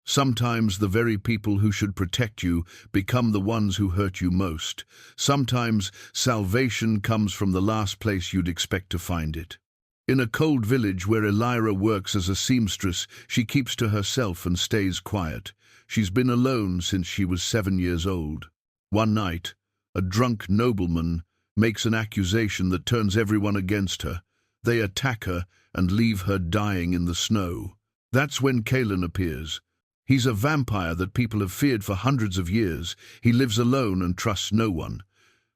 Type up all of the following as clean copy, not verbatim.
Sometimes the very people who should protect you become the ones who hurt you most. Sometimes salvation comes from the last place you'd expect to find it. In a cold village where Elira works as a seamstress, she keeps to herself and stays quiet. She's been alone since she was 7 years old. One night, a drunk nobleman makes an accusation that turns everyone against her. They attack her and leave her dying in the snow. That's when Kaelen appears. He's a vampire that people have feared for hundreds of years. He lives alone and trusts no one.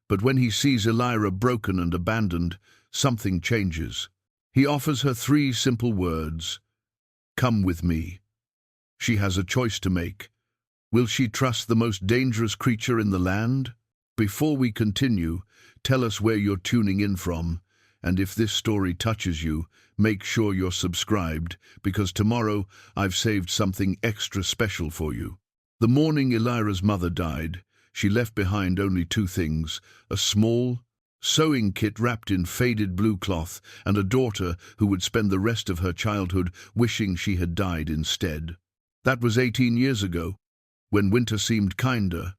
But when he sees Elira broken and abandoned, something changes. He offers her 3 simple words: "Come with me." She has a choice to make. Will she trust the most dangerous creature in the land? Before we continue, tell us where you're tuning in from, and if this story touches you, make sure you're subscribed, because tomorrow I've saved something extra special for you. The morning Elira's mother died, she left behind only 2 things: a small sewing kit wrapped in faded blue cloth, and a daughter who would spend the rest of her childhood wishing she had died instead. That was 18 years ago, when winter seemed kinder,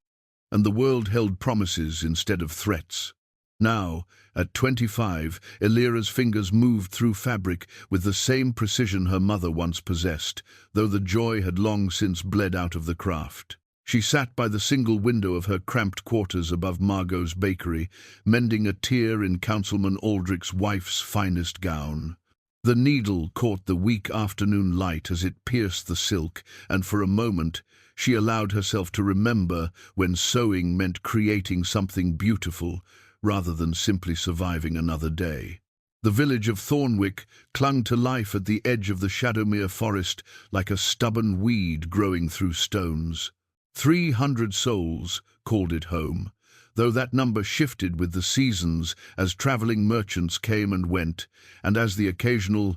and the world held promises instead of threats. Now, at 25, Elira's fingers moved through fabric with the same precision her mother once possessed, though the joy had long since bled out of the craft. She sat by the single window of her cramped quarters above Margot's bakery, mending a tear in Councilman Aldrich's wife's finest gown. The needle caught the weak afternoon light as it pierced the silk, and for a moment she allowed herself to remember when sewing meant creating something beautiful, rather than simply surviving another day. The village of Thornwick clung to life at the edge of the Shadowmere forest like a stubborn weed growing through stones. 300 souls called it home, though that number shifted with the seasons as traveling merchants came and went, and as the occasional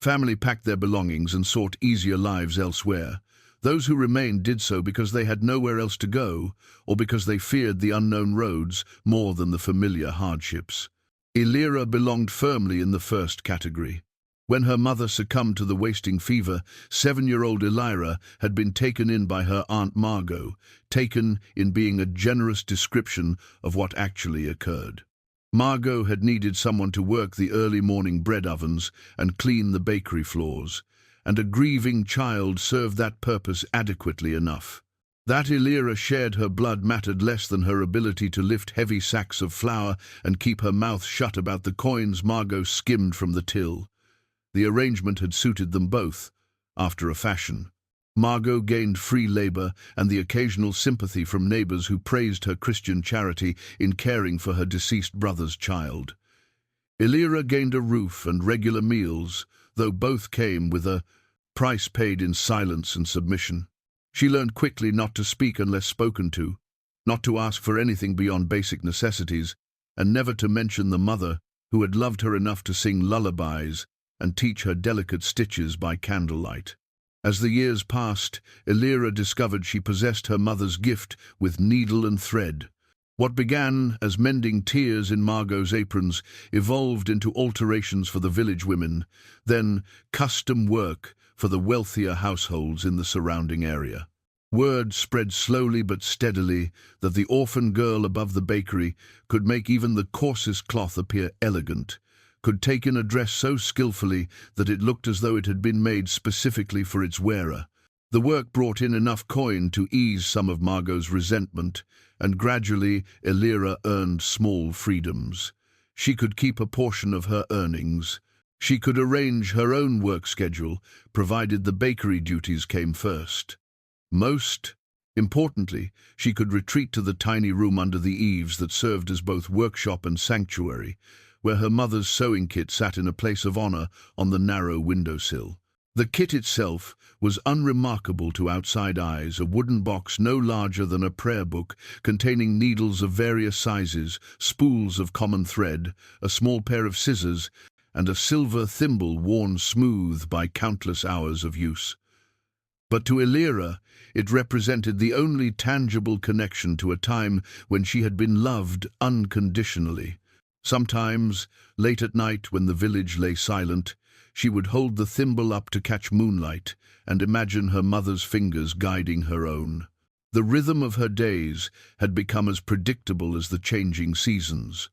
family packed their belongings and sought easier lives elsewhere. Those who remained did so because they had nowhere else to go, or because they feared the unknown roads more than the familiar hardships. Elira belonged firmly in the first category. When her mother succumbed to the wasting fever, 7-year-old Elira had been taken in by her Aunt Margot, taken in being a generous description of what actually occurred. Margot had needed someone to work the early morning bread ovens and clean the bakery floors, and a grieving child served that purpose adequately enough. That Elira shared her blood mattered less than her ability to lift heavy sacks of flour and keep her mouth shut about the coins Margot skimmed from the till. The arrangement had suited them both, after a fashion. Margot gained free labor and the occasional sympathy from neighbors who praised her Christian charity in caring for her deceased brother's child. Elira gained a roof and regular meals, though both came with a price paid in silence and submission. She learned quickly not to speak unless spoken to, not to ask for anything beyond basic necessities, and never to mention the mother who had loved her enough to sing lullabies and teach her delicate stitches by candlelight. As the years passed, Elira discovered she possessed her mother's gift with needle and thread. What began as mending tears in Margot's aprons evolved into alterations for the village women, then custom work for the wealthier households in the surrounding area. Word spread slowly but steadily that the orphan girl above the bakery could make even the coarsest cloth appear elegant, could take in a dress so skillfully that it looked as though it had been made specifically for its wearer. The work brought in enough coin to ease some of Margot's resentment, and gradually Elira earned small freedoms. She could keep a portion of her earnings. She could arrange her own work schedule, provided the bakery duties came first. Most importantly, she could retreat to the tiny room under the eaves that served as both workshop and sanctuary, where her mother's sewing kit sat in a place of honor on the narrow windowsill. The kit itself was unremarkable to outside eyes, a wooden box no larger than a prayer book, containing needles of various sizes, spools of common thread, a small pair of scissors, and a silver thimble worn smooth by countless hours of use. But to Elira, it represented the only tangible connection to a time when she had been loved unconditionally. Sometimes, late at night when the village lay silent, she would hold the thimble up to catch moonlight and imagine her mother's fingers guiding her own. The rhythm of her days had become as predictable as the changing seasons.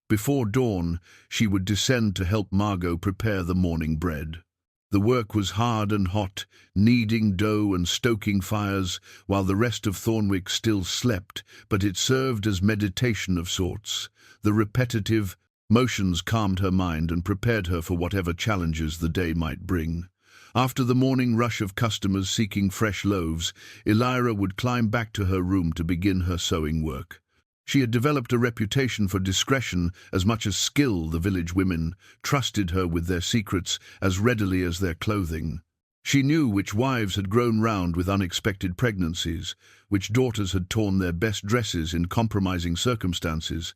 Before dawn, she would descend to help Margot prepare the morning bread. The work was hard and hot, kneading dough and stoking fires, while the rest of Thornwick still slept, but it served as meditation of sorts. The repetitive motions calmed her mind and prepared her for whatever challenges the day might bring. After the morning rush of customers seeking fresh loaves, Elira would climb back to her room to begin her sewing work. She had developed a reputation for discretion as much as skill. The village women trusted her with their secrets as readily as their clothing. She knew which wives had grown round with unexpected pregnancies, which daughters had torn their best dresses in compromising circumstances,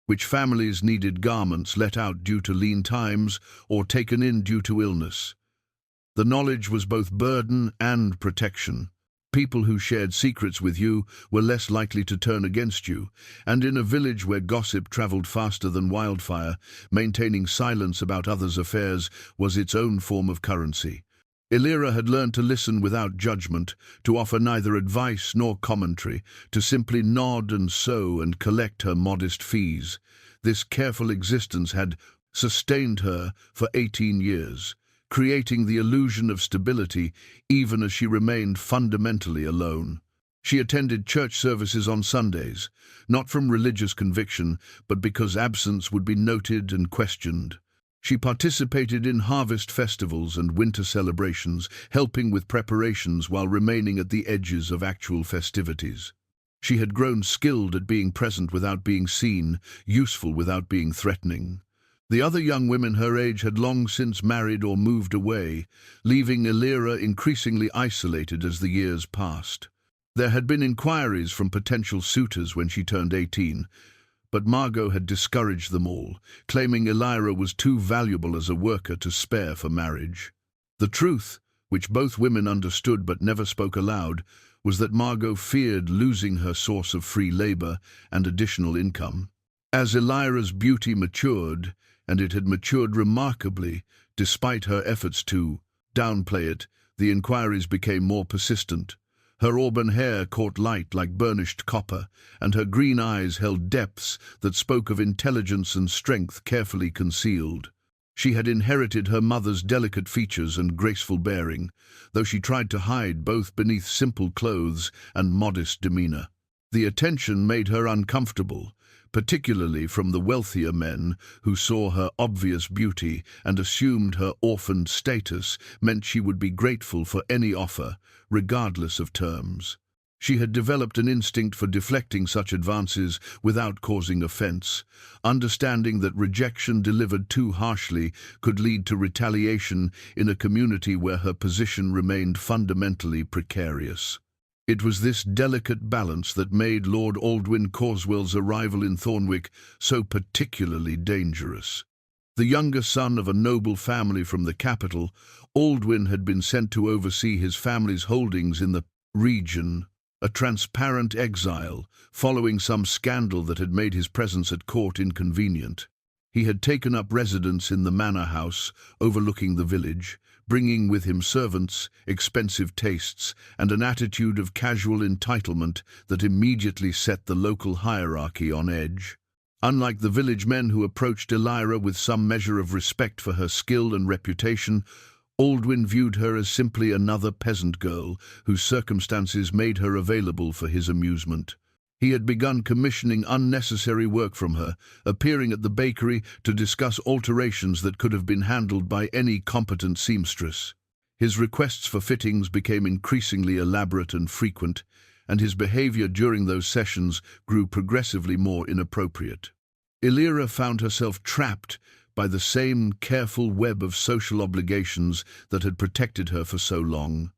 which families needed garments let out due to lean times or taken in due to illness. The knowledge was both burden and protection. People who shared secrets with you were less likely to turn against you, and in a village where gossip traveled faster than wildfire, maintaining silence about others' affairs was its own form of currency. Elira had learned to listen without judgment, to offer neither advice nor commentary, to simply nod and sew and collect her modest fees. This careful existence had sustained her for 18 years. Creating the illusion of stability even as she remained fundamentally alone. She attended church services on Sundays, not from religious conviction, but because absence would be noted and questioned. She participated in harvest festivals and winter celebrations, helping with preparations while remaining at the edges of actual festivities. She had grown skilled at being present without being seen, useful without being threatening. The other young women her age had long since married or moved away, leaving Elira increasingly isolated as the years passed. There had been inquiries from potential suitors when she turned 18, but Margot had discouraged them all, claiming Elira was too valuable as a worker to spare for marriage. The truth, which both women understood but never spoke aloud, was that Margot feared losing her source of free labor and additional income. As Elira's beauty matured, and it had matured remarkably, despite her efforts to downplay it, the inquiries became more persistent. Her auburn hair caught light like burnished copper, and her green eyes held depths that spoke of intelligence and strength carefully concealed. She had inherited her mother's delicate features and graceful bearing, though she tried to hide both beneath simple clothes and modest demeanor. The attention made her uncomfortable, particularly from the wealthier men who saw her obvious beauty and assumed her orphaned status meant she would be grateful for any offer, regardless of terms. She had developed an instinct for deflecting such advances without causing offense, understanding that rejection delivered too harshly could lead to retaliation in a community where her position remained fundamentally precarious. It was this delicate balance that made Lord Aldwyn Carswell's arrival in Thornwick so particularly dangerous. The younger son of a noble family from the capital, Aldwyn had been sent to oversee his family's holdings in the region, a transparent exile, following some scandal that had made his presence at court inconvenient. He had taken up residence in the manor house overlooking the village, bringing with him servants, expensive tastes, and an attitude of casual entitlement that immediately set the local hierarchy on edge. Unlike the village men who approached Elira with some measure of respect for her skill and reputation, Aldwyn viewed her as simply another peasant girl whose circumstances made her available for his amusement. He had begun commissioning unnecessary work from her, appearing at the bakery to discuss alterations that could have been handled by any competent seamstress. His requests for fittings became increasingly elaborate and frequent, and his behavior during those sessions grew progressively more inappropriate. Elira found herself trapped by the same careful web of social obligations that had protected her for so long.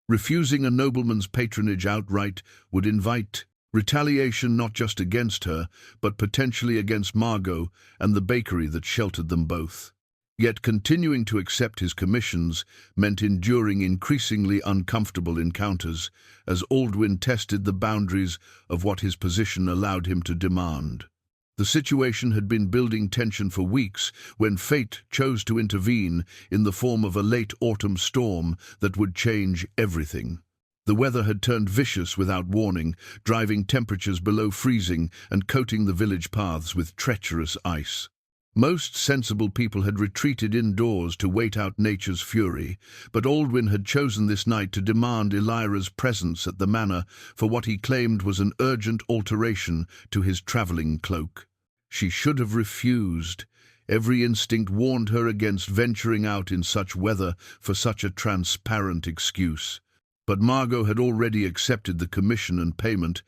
Refusing a nobleman's patronage outright would invite retaliation not just against her, but potentially against Margot and the bakery that sheltered them both. Yet continuing to accept his commissions meant enduring increasingly uncomfortable encounters as Aldwyn tested the boundaries of what his position allowed him to demand. The situation had been building tension for weeks when fate chose to intervene in the form of a late autumn storm that would change everything. The weather had turned vicious without warning, driving temperatures below freezing and coating the village paths with treacherous ice. Most sensible people had retreated indoors to wait out nature's fury, but Aldwyn had chosen this night to demand Elira's presence at the manor for what he claimed was an urgent alteration to his travelling cloak. She should have refused. Every instinct warned her against venturing out in such weather for such a transparent excuse. But Margot had already accepted the commission and payment,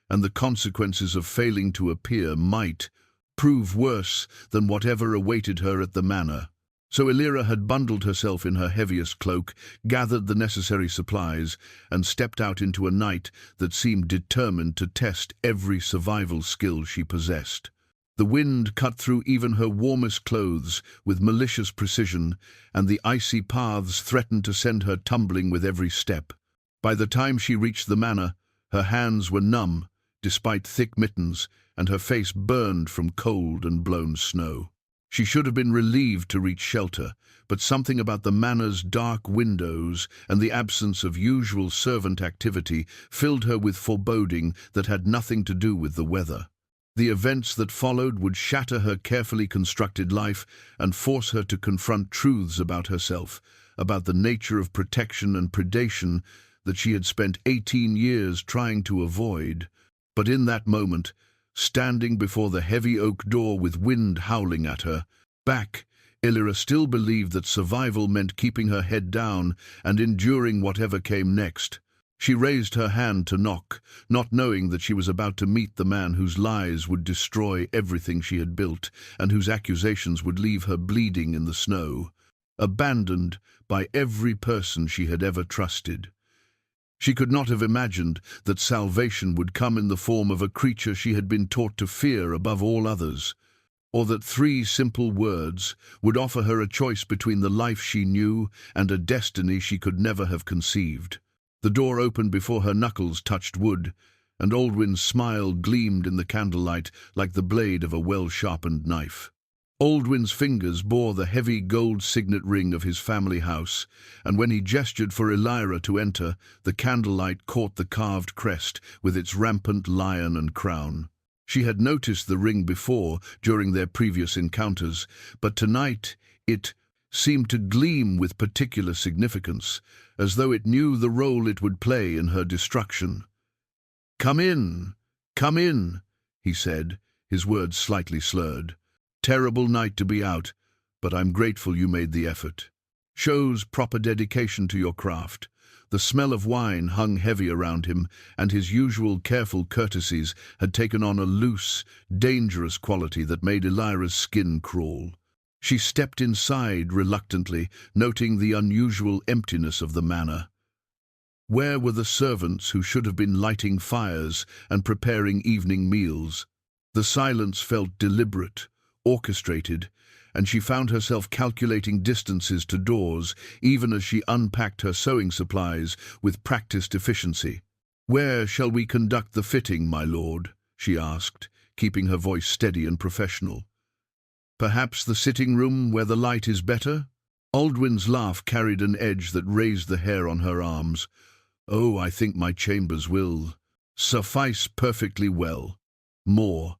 and the consequences of failing to appear might prove worse than whatever awaited her at the manor. So Elira had bundled herself in her heaviest cloak, gathered the necessary supplies, and stepped out into a night that seemed determined to test every survival skill she possessed. The wind cut through even her warmest clothes with malicious precision, and the icy paths threatened to send her tumbling with every step. By the time she reached the manor, her hands were numb, despite thick mittens, and her face burned from cold and blown snow. She should have been relieved to reach shelter, but something about the manor's dark windows and the absence of usual servant activity filled her with foreboding that had nothing to do with the weather. The events that followed would shatter her carefully constructed life and force her to confront truths about herself, about the nature of protection and predation that she had spent 18 years trying to avoid. But in that moment, standing before the heavy oak door with wind howling at her back, Elira still believed that survival meant keeping her head down and enduring whatever came next. She raised her hand to knock, not knowing that she was about to meet the man whose lies would destroy everything she had built and whose accusations would leave her bleeding in the snow, abandoned by every person she had ever trusted. She could not have imagined that salvation would come in the form of a creature she had been taught to fear above all others, or that 3 simple words would offer her a choice between the life she knew and a destiny she could never have conceived. The door opened before her knuckles touched wood, and Aldwyn's smile gleamed in the candlelight like the blade of a well-sharpened knife. Aldwyn's fingers bore the heavy gold signet ring of his family house, and when he gestured for Elira to enter, the candlelight caught the carved crest with its rampant lion and crown. She had noticed the ring before, during their previous encounters, but tonight it seemed to gleam with particular significance, as though it knew the role it would play in her destruction. "Come in, he said, his words slightly slurred. "Terrible night to be out, but I'm grateful you made the effort. Shows proper dedication to your craft." The smell of wine hung heavy around him, and his usual careful courtesies had taken on a loose, dangerous quality that made Elira's skin crawl. She stepped inside reluctantly, noting the unusual emptiness of the manor. Where were the servants who should have been lighting fires and preparing evening meals? The silence felt deliberate, orchestrated, and she found herself calculating distances to doors even as she unpacked her sewing supplies with practiced efficiency. "Where shall we conduct the fitting, my lord?" she asked, keeping her voice steady and professional. "Perhaps the sitting room where the light is better?" Aldwyn's laugh carried an edge that raised the hair on her arms. "Oh, I think my chambers will suffice perfectly well. More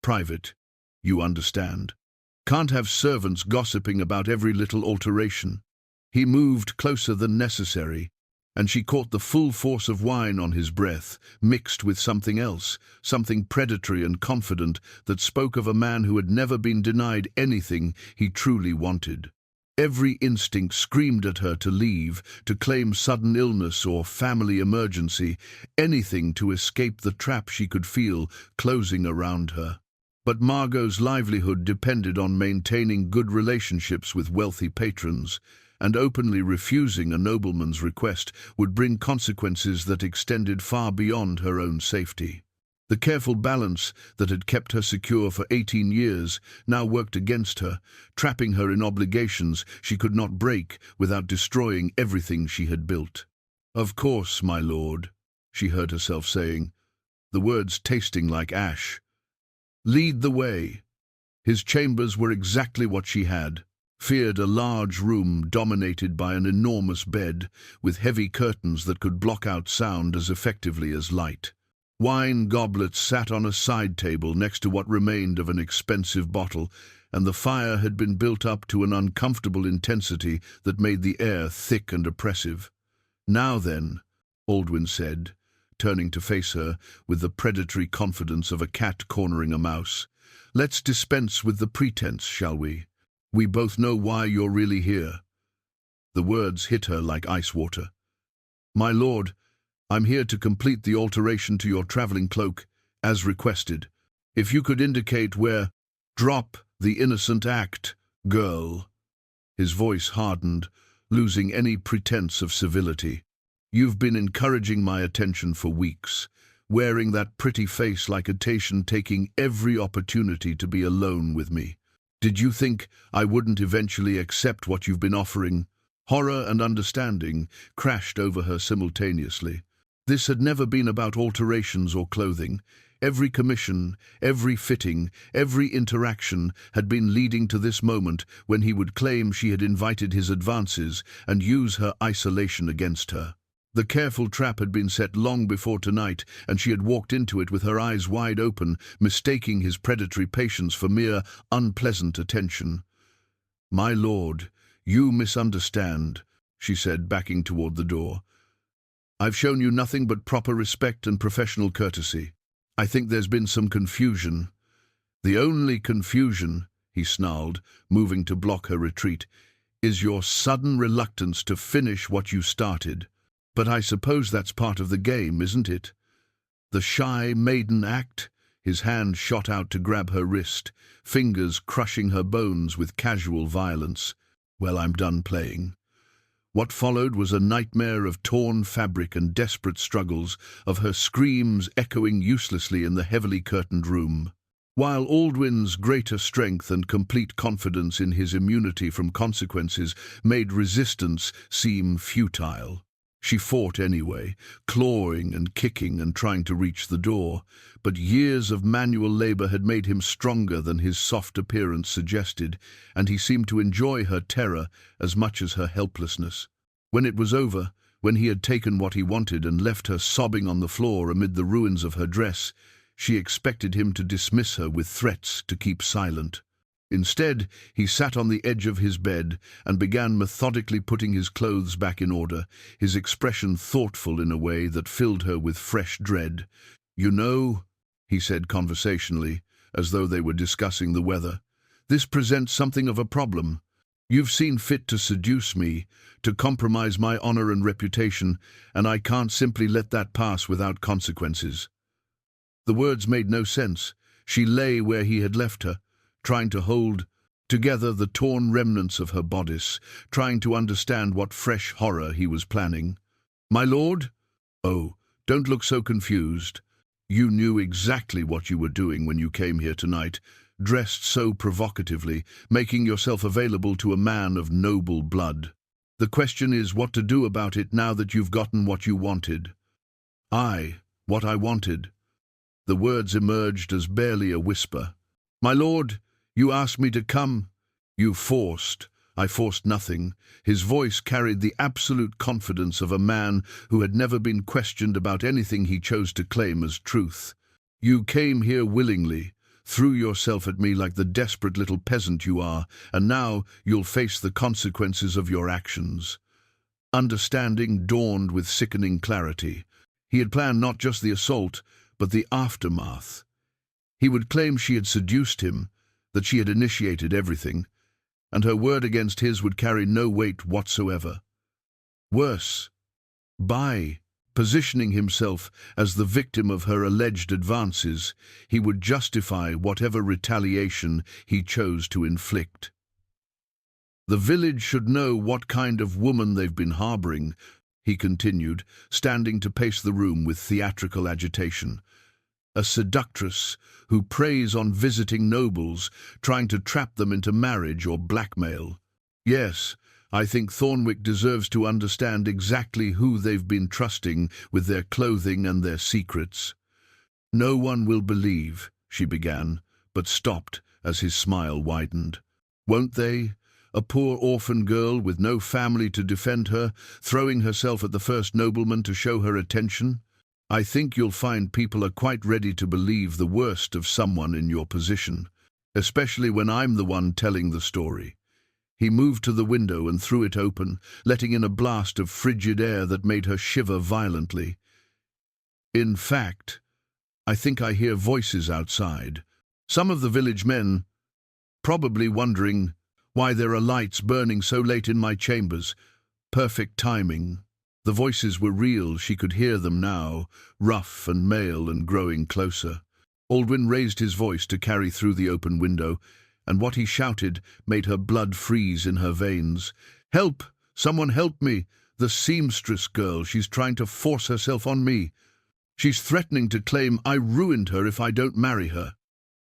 private, you understand. Can't have servants gossiping about every little alteration." He moved closer than necessary, and she caught the full force of wine on his breath, mixed with something else, something predatory and confident that spoke of a man who had never been denied anything he truly wanted. Every instinct screamed at her to leave, to claim sudden illness or family emergency, anything to escape the trap she could feel closing around her. But Margot's livelihood depended on maintaining good relationships with wealthy patrons, and openly refusing a nobleman's request would bring consequences that extended far beyond her own safety. The careful balance that had kept her secure for 18 years now worked against her, trapping her in obligations she could not break without destroying everything she had built. "Of course, my lord," she heard herself saying, the words tasting like ash. Lead the way. His chambers were exactly what she had feared, a large room dominated by an enormous bed, with heavy curtains that could block out sound as effectively as light. Wine goblets sat on a side table next to what remained of an expensive bottle, and the fire had been built up to an uncomfortable intensity that made the air thick and oppressive. "Now then," Aldwin said, turning to face her with the predatory confidence of a cat cornering a mouse, "let's dispense with the pretense, shall we? We both know why you're really here." The words hit her like ice water. "My lord, I'm here to complete the alteration to your traveling cloak, as requested. If you could indicate where—" "Drop the innocent act, girl." His voice hardened, losing any pretense of civility. "You've been encouraging my attention for weeks, wearing that pretty face like a Taitian, taking every opportunity to be alone with me. Did you think I wouldn't eventually accept what you've been offering?" Horror and understanding crashed over her simultaneously. This had never been about alterations or clothing. Every commission, every fitting, every interaction had been leading to this moment when he would claim she had invited his advances and use her isolation against her. The careful trap had been set long before tonight, and she had walked into it with her eyes wide open, mistaking his predatory patience for mere unpleasant attention. "My lord, you misunderstand," she said, backing toward the door. "I've shown you nothing but proper respect and professional courtesy. I think there's been some confusion." "The only confusion," he snarled, moving to block her retreat, "is your sudden reluctance to finish what you started. But I suppose that's part of the game, isn't it? The shy maiden act?" His hand shot out to grab her wrist, fingers crushing her bones with casual violence. "Well, I'm done playing." What followed was a nightmare of torn fabric and desperate struggles, of her screams echoing uselessly in the heavily curtained room. While Aldwin's greater strength and complete confidence in his immunity from consequences made resistance seem futile, she fought anyway, clawing and kicking and trying to reach the door, but years of manual labor had made him stronger than his soft appearance suggested, and he seemed to enjoy her terror as much as her helplessness. When it was over, when he had taken what he wanted and left her sobbing on the floor amid the ruins of her dress, she expected him to dismiss her with threats to keep silent. Instead, he sat on the edge of his bed and began methodically putting his clothes back in order, his expression thoughtful in a way that filled her with fresh dread. "You know," he said conversationally, as though they were discussing the weather, "this presents something of a problem. You've seen fit to seduce me, to compromise my honor and reputation, and I can't simply let that pass without consequences." The words made no sense. She lay where he had left her, trying to hold together the torn remnants of her bodice, trying to understand what fresh horror he was planning. "My lord?" "Oh, don't look so confused. You knew exactly what you were doing when you came here tonight, dressed so provocatively, making yourself available to a man of noble blood. The question is what to do about it now that you've gotten what you wanted." What I wanted." The words emerged as barely a whisper. "My lord, you asked me to come. You forced. I forced nothing." His voice carried the absolute confidence of a man who had never been questioned about anything he chose to claim as truth. "You came here willingly, threw yourself at me like the desperate little peasant you are, and now you'll face the consequences of your actions." Understanding dawned with sickening clarity. He had planned not just the assault, but the aftermath. He would claim she had seduced him, that she had initiated everything, and her word against his would carry no weight whatsoever. Worse, by positioning himself as the victim of her alleged advances, he would justify whatever retaliation he chose to inflict. "The village should know what kind of woman they've been harboring," he continued, standing to pace the room with theatrical agitation. "A seductress who preys on visiting nobles, trying to trap them into marriage or blackmail. Yes, I think Thornwick deserves to understand exactly who they've been trusting with their clothing and their secrets." "No one will believe," she began, but stopped as his smile widened. Won't they? A poor orphan girl with no family to defend her, throwing herself at the first nobleman to show her attention? I think you'll find people are quite ready to believe the worst of someone in your position, especially when I'm the one telling the story. He moved to the window and threw it open, letting in a blast of frigid air that made her shiver violently. In fact, I think I hear voices outside. Some of the village men, probably wondering why there are lights burning so late in my chambers. Perfect timing. The voices were real, she could hear them now, rough and male and growing closer. Aldwin raised his voice to carry through the open window, and what he shouted made her blood freeze in her veins. "Help! Someone help me! The seamstress girl, she's trying to force herself on me. She's threatening to claim I ruined her if I don't marry her."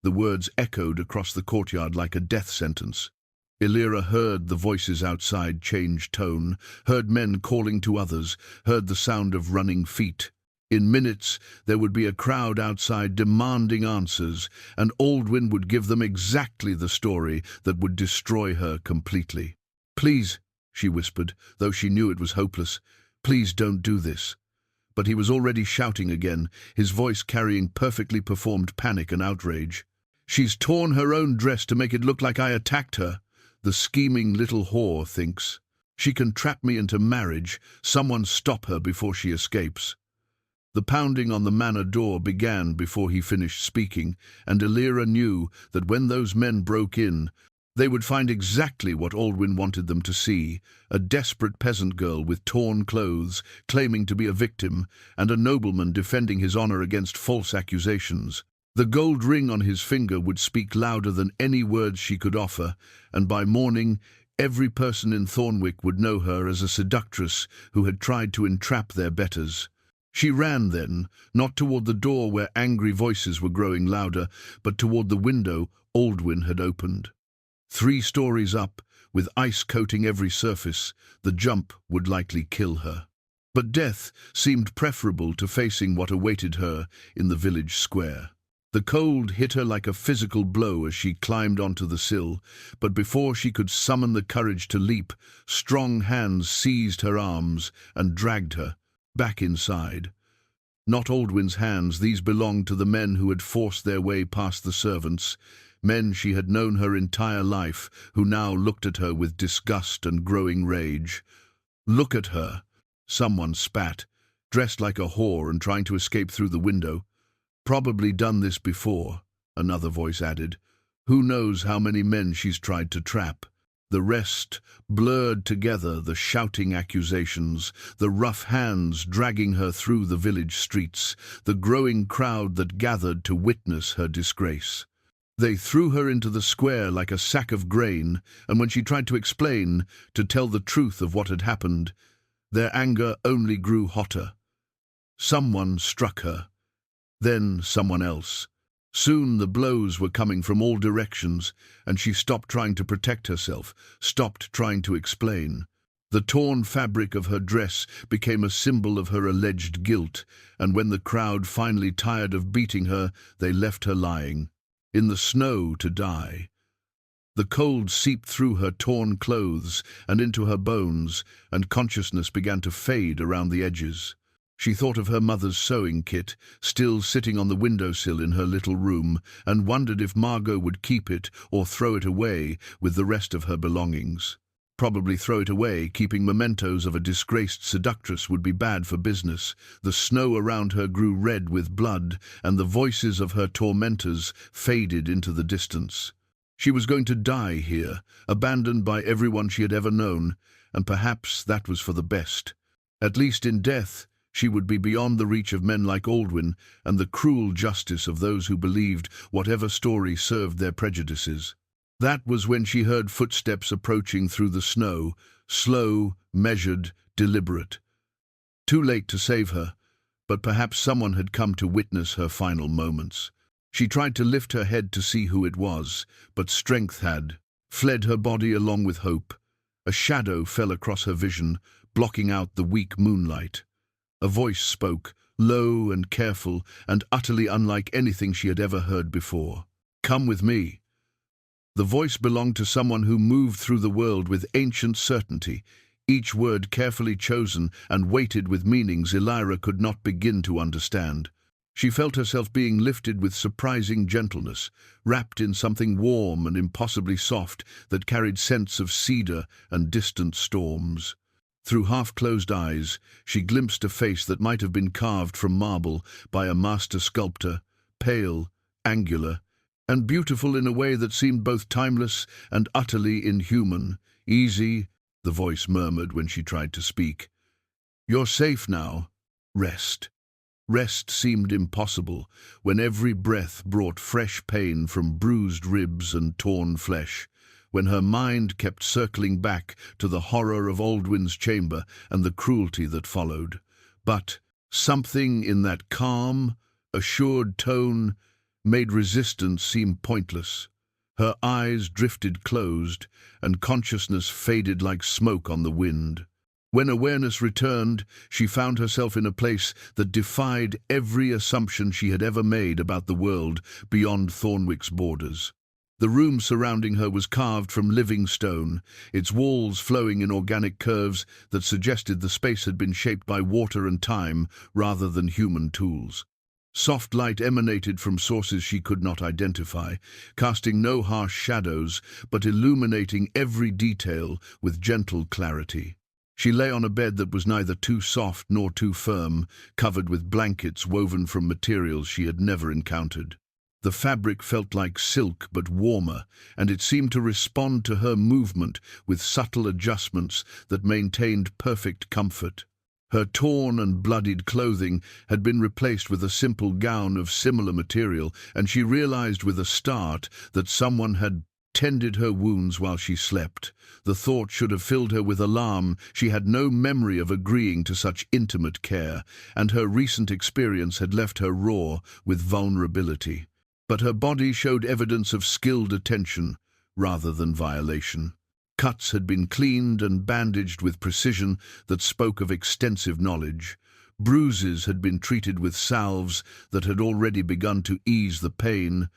The words echoed across the courtyard like a death sentence. Elira heard the voices outside change tone, heard men calling to others, heard the sound of running feet. In minutes, there would be a crowd outside demanding answers, and Aldwin would give them exactly the story that would destroy her completely. "Please," she whispered, though she knew it was hopeless, "please don't do this." But he was already shouting again, his voice carrying perfectly performed panic and outrage. "She's torn her own dress to make it look like I attacked her. The scheming little whore thinks she can trap me into marriage. Someone stop her before she escapes." The pounding on the manor door began before he finished speaking, and Elira knew that when those men broke in, they would find exactly what Aldwin wanted them to see: a desperate peasant girl with torn clothes, claiming to be a victim, and a nobleman defending his honor against false accusations. The gold ring on his finger would speak louder than any words she could offer, and by morning, every person in Thornwick would know her as a seductress who had tried to entrap their betters. She ran then, not toward the door where angry voices were growing louder, but toward the window Aldwin had opened. 3 stories up, with ice coating every surface, the jump would likely kill her. But death seemed preferable to facing what awaited her in the village square. The cold hit her like a physical blow as she climbed onto the sill, but before she could summon the courage to leap, strong hands seized her arms and dragged her back inside. Not Aldwin's hands, these belonged to the men who had forced their way past the servants, men she had known her entire life, who now looked at her with disgust and growing rage. "Look at her," someone spat, "dressed like a whore and trying to escape through the window. Probably done this before," another voice added. "Who knows how many men she's tried to trap." The rest blurred together, the shouting accusations, the rough hands dragging her through the village streets, the growing crowd that gathered to witness her disgrace. They threw her into the square like a sack of grain, and when she tried to explain, to tell the truth of what had happened, their anger only grew hotter. Someone struck her. Then someone else. Soon the blows were coming from all directions, and she stopped trying to protect herself, stopped trying to explain. The torn fabric of her dress became a symbol of her alleged guilt, and when the crowd finally tired of beating her, they left her lying in the snow to die. The cold seeped through her torn clothes and into her bones, and consciousness began to fade around the edges. She thought of her mother's sewing kit, still sitting on the windowsill in her little room, and wondered if Margot would keep it or throw it away with the rest of her belongings. Probably throw it away. Keeping mementos of a disgraced seductress would be bad for business. The snow around her grew red with blood, and the voices of her tormentors faded into the distance. She was going to die here, abandoned by everyone she had ever known, and perhaps that was for the best. At least in death, she would be beyond the reach of men like Aldwin and the cruel justice of those who believed whatever story served their prejudices. That was when she heard footsteps approaching through the snow, slow, measured, deliberate. Too late to save her, but perhaps someone had come to witness her final moments. She tried to lift her head to see who it was, but strength had fled her body along with hope. A shadow fell across her vision, blocking out the weak moonlight. A voice spoke, low and careful, and utterly unlike anything she had ever heard before. Come with me." The voice belonged to someone who moved through the world with ancient certainty, each word carefully chosen and weighted with meanings Elira could not begin to understand. She felt herself being lifted with surprising gentleness, wrapped in something warm and impossibly soft that carried scents of cedar and distant storms. Through half-closed eyes, she glimpsed a face that might have been carved from marble by a master sculptor, pale, angular, and beautiful in a way that seemed both timeless and utterly inhuman. "Easy," the voice murmured when she tried to speak. "You're safe now. Rest." Rest seemed impossible when every breath brought fresh pain from bruised ribs and torn flesh, when her mind kept circling back to the horror of Aldwyn's chamber and the cruelty that followed. But something in that calm, assured tone made resistance seem pointless. Her eyes drifted closed, and consciousness faded like smoke on the wind. When awareness returned, she found herself in a place that defied every assumption she had ever made about the world beyond Thornwick's borders. The room surrounding her was carved from living stone, its walls flowing in organic curves that suggested the space had been shaped by water and time rather than human tools. Soft light emanated from sources she could not identify, casting no harsh shadows, but illuminating every detail with gentle clarity. She lay on a bed that was neither too soft nor too firm, covered with blankets woven from materials she had never encountered. The fabric felt like silk but warmer, and it seemed to respond to her movement with subtle adjustments that maintained perfect comfort. Her torn and bloodied clothing had been replaced with a simple gown of similar material, and she realized with a start that someone had tended her wounds while she slept. The thought should have filled her with alarm. She had no memory of agreeing to such intimate care, and her recent experience had left her raw with vulnerability. But her body showed evidence of skilled attention rather than violation. Cuts had been cleaned and bandaged with precision that spoke of extensive knowledge. Bruises had been treated with salves that had already begun to ease the pain,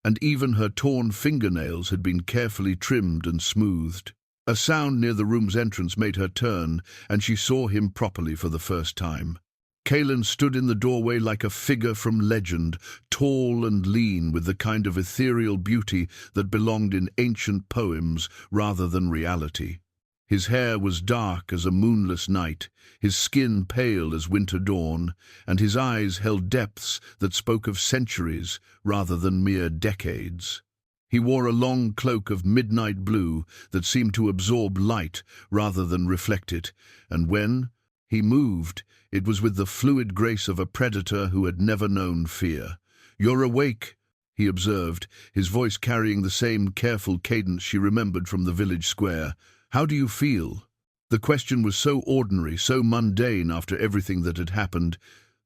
and even her torn fingernails had been carefully trimmed and smoothed. A sound near the room's entrance made her turn, and she saw him properly for the first time. Kaelen stood in the doorway like a figure from legend, tall and lean with the kind of ethereal beauty that belonged in ancient poems rather than reality. His hair was dark as a moonless night, his skin pale as winter dawn, and his eyes held depths that spoke of centuries rather than mere decades. He wore a long cloak of midnight blue that seemed to absorb light rather than reflect it, and when he moved, it was with the fluid grace of a predator who had never known fear. "You're awake," he observed, his voice carrying the same careful cadence she remembered from the village square. "How do you feel?" The question was so ordinary, so mundane after everything that had happened,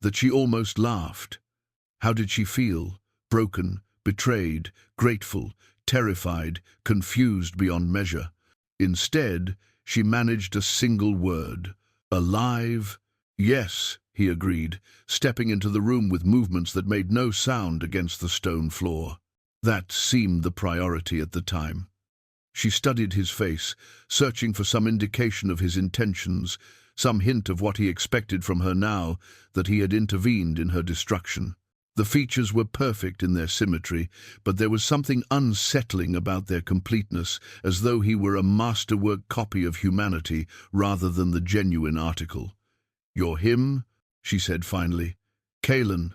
that she almost laughed. How did she feel? Broken, betrayed, grateful, terrified, confused beyond measure. Instead, she managed a single word: alive. "Yes," he agreed, stepping into the room with movements that made no sound against the stone floor. That seemed the priority at the time. She studied his face, searching for some indication of his intentions, some hint of what he expected from her now that he had intervened in her destruction. The features were perfect in their symmetry, but there was something unsettling about their completeness, as though he were a masterwork copy of humanity rather than the genuine article. "You're him," she said finally. "Kaelen,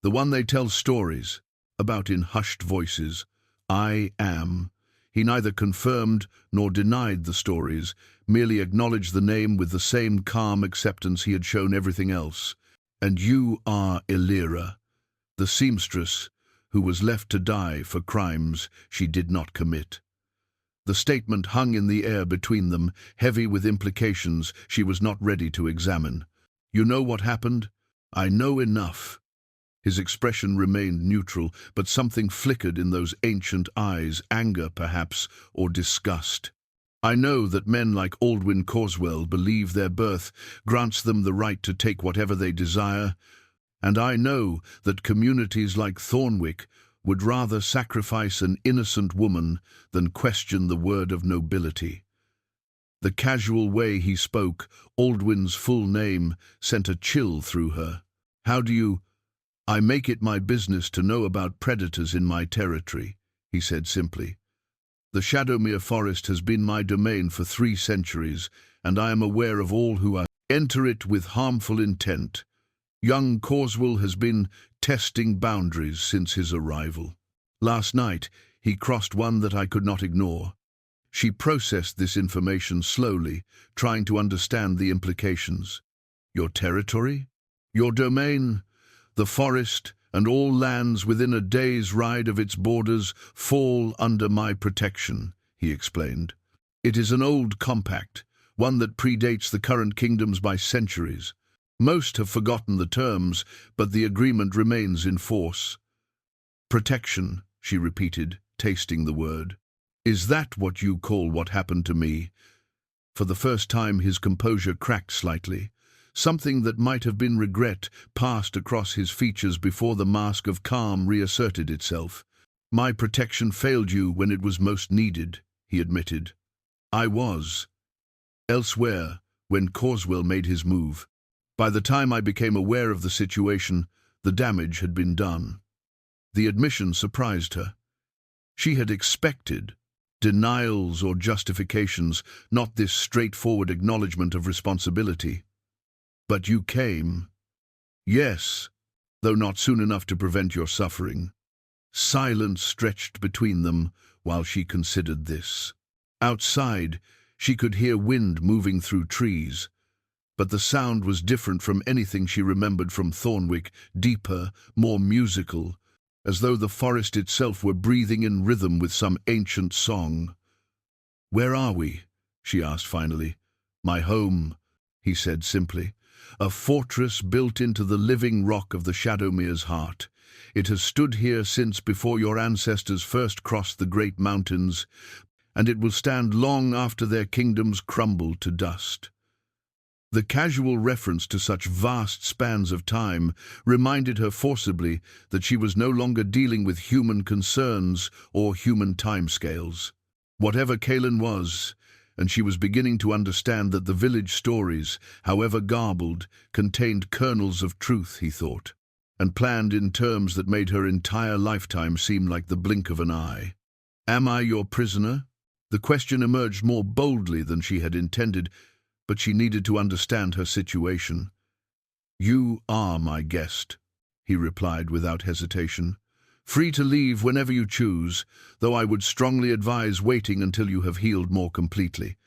the one they tell stories about in hushed voices. I am." He neither confirmed nor denied the stories, merely acknowledged the name with the same calm acceptance he had shown everything else. "And you are Elira, the seamstress who was left to die for crimes she did not commit." The statement hung in the air between them, heavy with implications she was not ready to examine. "You know what happened?" "I know enough." His expression remained neutral, but something flickered in those ancient eyes, anger perhaps, or disgust. "I know that men like Aldwyn Carswell believe their birth grants them the right to take whatever they desire, and I know that communities like Thornwick would rather sacrifice an innocent woman than question the word of nobility. The casual way he spoke, Aldwyn's full name, sent a chill through her. "How do you—" "I make it my business to know about predators in my territory," he said simply. "The Shadowmere Forest has been my domain for 3 centuries, and I am aware of all who enter it with harmful intent. Young Cawswell has been testing boundaries since his arrival. Last night, he crossed one that I could not ignore." She processed this information slowly, trying to understand the implications. "Your territory? Your domain? The forest and all lands within a day's ride of its borders fall under my protection," he explained. "It is an old compact, one that predates the current kingdoms by centuries. Most have forgotten the terms, but the agreement remains in force." "Protection," she repeated, tasting the word. "Is that what you call what happened to me?" For the first time his composure cracked slightly. Something that might have been regret passed across his features before the mask of calm reasserted itself. "My protection failed you when it was most needed," he admitted. "I was elsewhere when Cawswell made his move. By the time I became aware of the situation, the damage had been done." The admission surprised her. She had expected denials or justifications, not this straightforward acknowledgement of responsibility. "But you came." "Yes, though not soon enough to prevent your suffering." Silence stretched between them while she considered this. Outside, she could hear wind moving through trees, but the sound was different from anything she remembered from Thornwick, deeper, more musical, as though the forest itself were breathing in rhythm with some ancient song. "Where are we?" she asked finally. "My home," he said simply. "A fortress built into the living rock of the Shadowmere's heart. It has stood here since before your ancestors first crossed the great mountains, and it will stand long after their kingdoms crumble to dust." The casual reference to such vast spans of time reminded her forcibly that she was no longer dealing with human concerns or human timescales. Whatever Kaelen was, and she was beginning to understand that the village stories, however garbled, contained kernels of truth, he thought, and planned in terms that made her entire lifetime seem like the blink of an eye. "Am I your prisoner?" The question emerged more boldly than she had intended, but she needed to understand her situation. "You are my guest," he replied without hesitation. "Free to leave whenever you choose, though I would strongly advise waiting until you have healed more completely.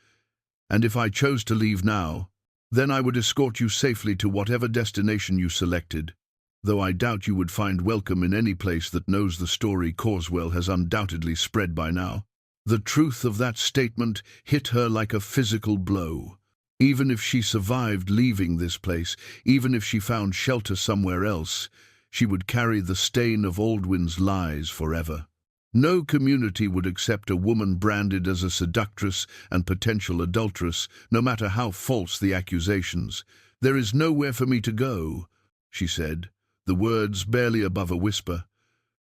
And if I chose to leave now, then I would escort you safely to whatever destination you selected, though I doubt you would find welcome in any place that knows the story Cawswell has undoubtedly spread by now." The truth of that statement hit her like a physical blow. Even if she survived leaving this place, even if she found shelter somewhere else, she would carry the stain of Aldwyn's lies forever. No community would accept a woman branded as a seductress and potential adulteress, no matter how false the accusations. "There is nowhere for me to go," she said, the words barely above a whisper.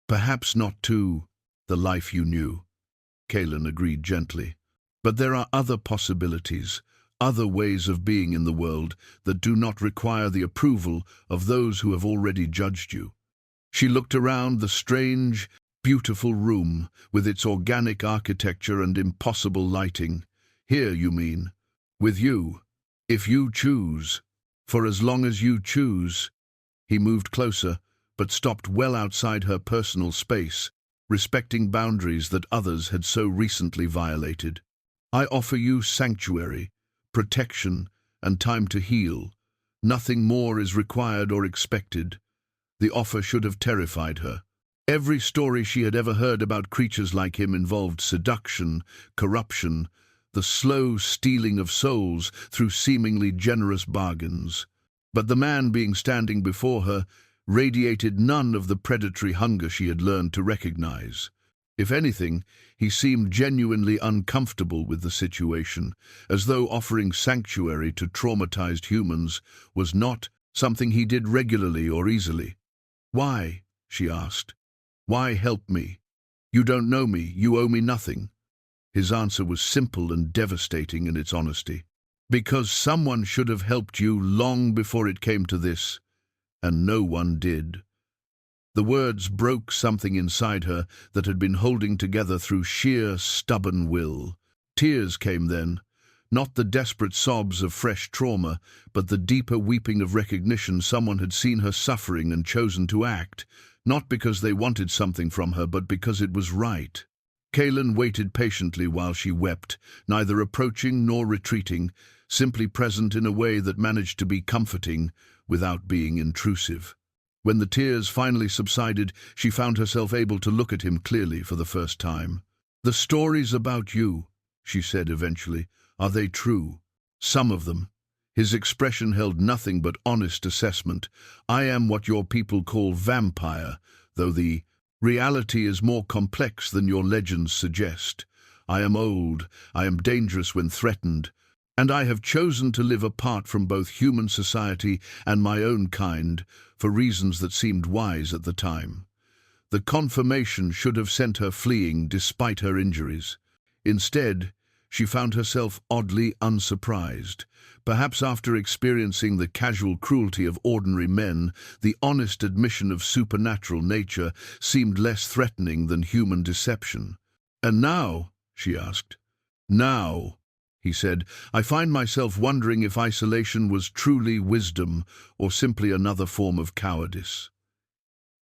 "Perhaps not to the life you knew," Kaelen agreed gently. "But there are other possibilities, other ways of being in the world that do not require the approval of those who have already judged you." She looked around the strange, beautiful room with its organic architecture and impossible lighting. "Here, you mean? With you? If you choose. For as long as you choose." He moved closer, but stopped well outside her personal space, respecting boundaries that others had so recently violated. "I offer you sanctuary, protection, and time to heal. Nothing more is required or expected." The offer should have terrified her. Every story she had ever heard about creatures like him involved seduction, corruption, the slow stealing of souls through seemingly generous bargains. But the man standing before her radiated none of the predatory hunger she had learned to recognize. If anything, he seemed genuinely uncomfortable with the situation, as though offering sanctuary to traumatized humans was not something he did regularly or easily. "Why?" she asked. Why help me? You don't know me, you owe me nothing. His answer was simple and devastating in its honesty. Because someone should have helped you long before it came to this, and no one did. The words broke something inside her that had been holding together through sheer, stubborn will. Tears came then, not the desperate sobs of fresh trauma, but the deeper weeping of recognition someone had seen her suffering and chosen to act, not because they wanted something from her, but because it was right. Kaelen waited patiently while she wept, neither approaching nor retreating, simply present in a way that managed to be comforting without being intrusive. When the tears finally subsided, she found herself able to look at him clearly for the first time. "The stories about you," she said eventually, "are they true?" "Some of them." His expression held nothing but honest assessment. "I am what your people call vampire, though the reality is more complex than your legends suggest. I am old, I am dangerous when threatened, and I have chosen to live apart from both human society and my own kind for reasons that seemed wise at the time." The confirmation should have sent her fleeing despite her injuries. Instead, she found herself oddly unsurprised. Perhaps after experiencing the casual cruelty of ordinary men, the honest admission of supernatural nature seemed less threatening than human deception. "And now?" she asked. "Now," he said, "I find myself wondering if isolation was truly wisdom or simply another form of cowardice."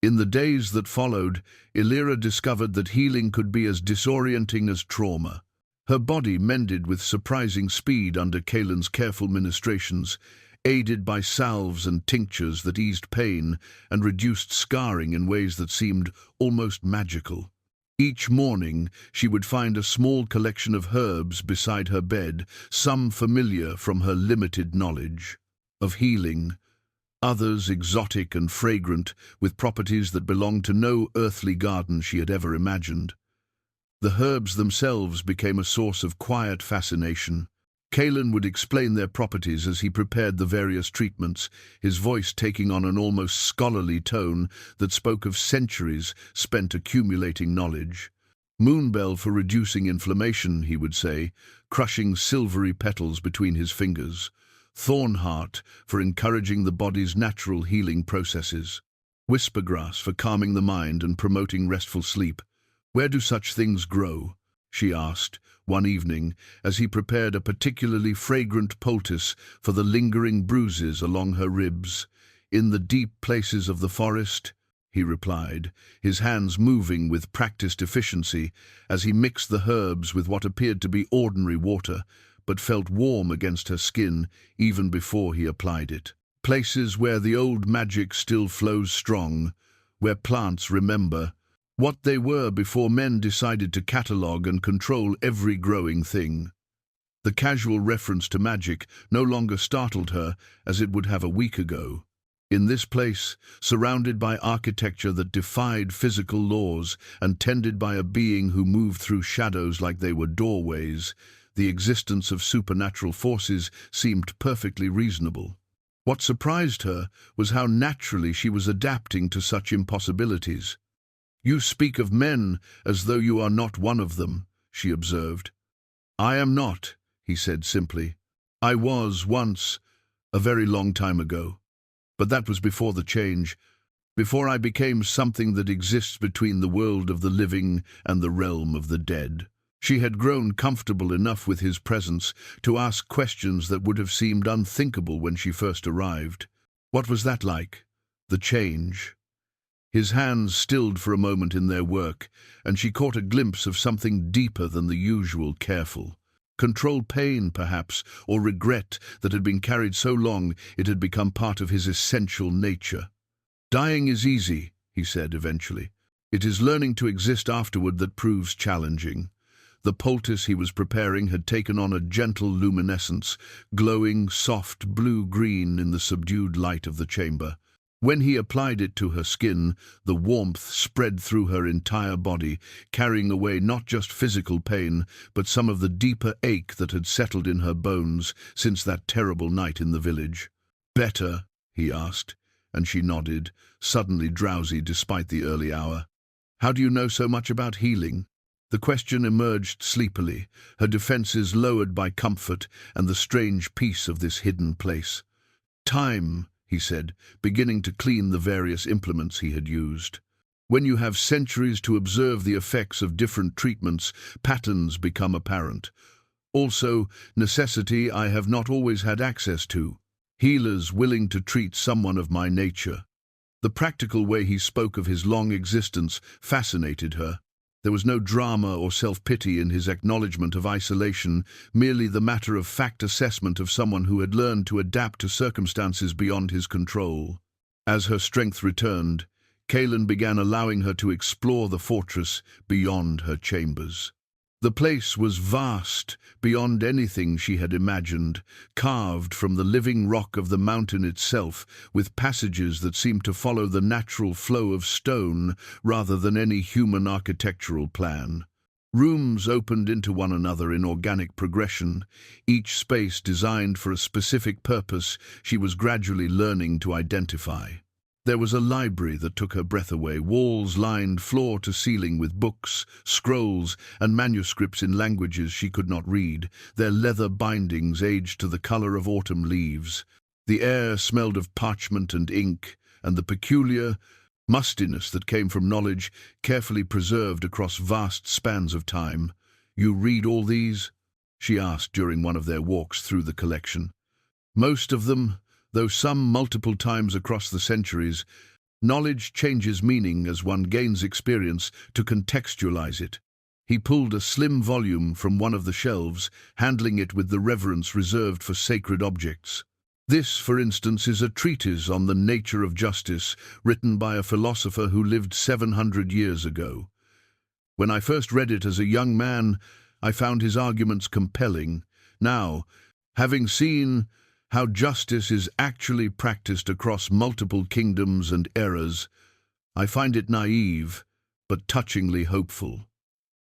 In the days that followed, Elira discovered that healing could be as disorienting as trauma. Her body mended with surprising speed under Kaelen's careful ministrations, aided by salves and tinctures that eased pain and reduced scarring in ways that seemed almost magical. Each morning, she would find a small collection of herbs beside her bed, some familiar from her limited knowledge of healing, others exotic and fragrant, with properties that belonged to no earthly garden she had ever imagined. The herbs themselves became a source of quiet fascination. Kaelen would explain their properties as he prepared the various treatments, his voice taking on an almost scholarly tone that spoke of centuries spent accumulating knowledge. "Moonbell for reducing inflammation," he would say, crushing silvery petals between his fingers. "Thornheart for encouraging the body's natural healing processes. Whispergrass for calming the mind and promoting restful sleep. Where do such things grow?" she asked one evening as he prepared a particularly fragrant poultice for the lingering bruises along her ribs. "In the deep places of the forest," he replied, his hands moving with practiced efficiency as he mixed the herbs with what appeared to be ordinary water, but felt warm against her skin even before he applied it. "Places where the old magic still flows strong, where plants remember what they were before men decided to catalogue and control every growing thing." The casual reference to magic no longer startled her as it would have a week ago. In this place, surrounded by architecture that defied physical laws and tended by a being who moved through shadows like they were doorways, the existence of supernatural forces seemed perfectly reasonable. What surprised her was how naturally she was adapting to such impossibilities. "You speak of men as though you are not one of them," she observed. "I am not," he said simply. "I was once, a very long time ago. But that was before the change, before I became something that exists between the world of the living and the realm of the dead." She had grown comfortable enough with his presence to ask questions that would have seemed unthinkable when she first arrived. What was that like? The change? His hands stilled for a moment in their work, and she caught a glimpse of something deeper than the usual careful. Controlled pain, perhaps, or regret that had been carried so long it had become part of his essential nature. "Dying is easy," he said eventually. "It is learning to exist afterward that proves challenging." The poultice he was preparing had taken on a gentle luminescence, glowing soft blue-green in the subdued light of the chamber. When he applied it to her skin, the warmth spread through her entire body, carrying away not just physical pain, but some of the deeper ache that had settled in her bones since that terrible night in the village. "Better?" he asked, and she nodded, suddenly drowsy despite the early hour. How do you know so much about healing? The question emerged sleepily, her defenses lowered by comfort and the strange peace of this hidden place. Time, he said, beginning to clean the various implements he had used. When you have centuries to observe the effects of different treatments, patterns become apparent. Also, necessity I have not always had access to. Healers willing to treat someone of my nature. The practical way he spoke of his long existence fascinated her. There was no drama or self-pity in his acknowledgement of isolation, merely the matter-of-fact assessment of someone who had learned to adapt to circumstances beyond his control. As her strength returned, Kaelen began allowing her to explore the fortress beyond her chambers. The place was vast, beyond anything she had imagined, carved from the living rock of the mountain itself, with passages that seemed to follow the natural flow of stone rather than any human architectural plan. Rooms opened into one another in organic progression, each space designed for a specific purpose she was gradually learning to identify. There was a library that took her breath away, walls lined floor to ceiling with books, scrolls, and manuscripts in languages she could not read, their leather bindings aged to the color of autumn leaves. The air smelled of parchment and ink, and the peculiar mustiness that came from knowledge carefully preserved across vast spans of time. "You read all these?" she asked during one of their walks through the collection. "Most of them, though some multiple times across the centuries. Knowledge changes meaning as one gains experience to contextualize it." He pulled a slim volume from one of the shelves, handling it with the reverence reserved for sacred objects. "This, for instance, is a treatise on the nature of justice, written by a philosopher who lived 700 years ago. When I first read it as a young man, I found his arguments compelling. Now, having seen how justice is actually practiced across multiple kingdoms and eras, I find it naive, but touchingly hopeful."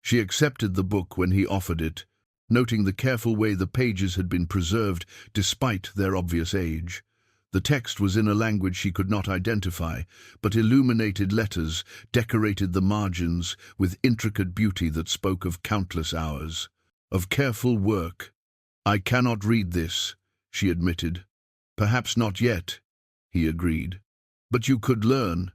She accepted the book when he offered it, noting the careful way the pages had been preserved despite their obvious age. The text was in a language she could not identify, but illuminated letters decorated the margins with intricate beauty that spoke of countless hours, of careful work. "I cannot read this," she admitted. "Perhaps not yet," he agreed. "But you could learn,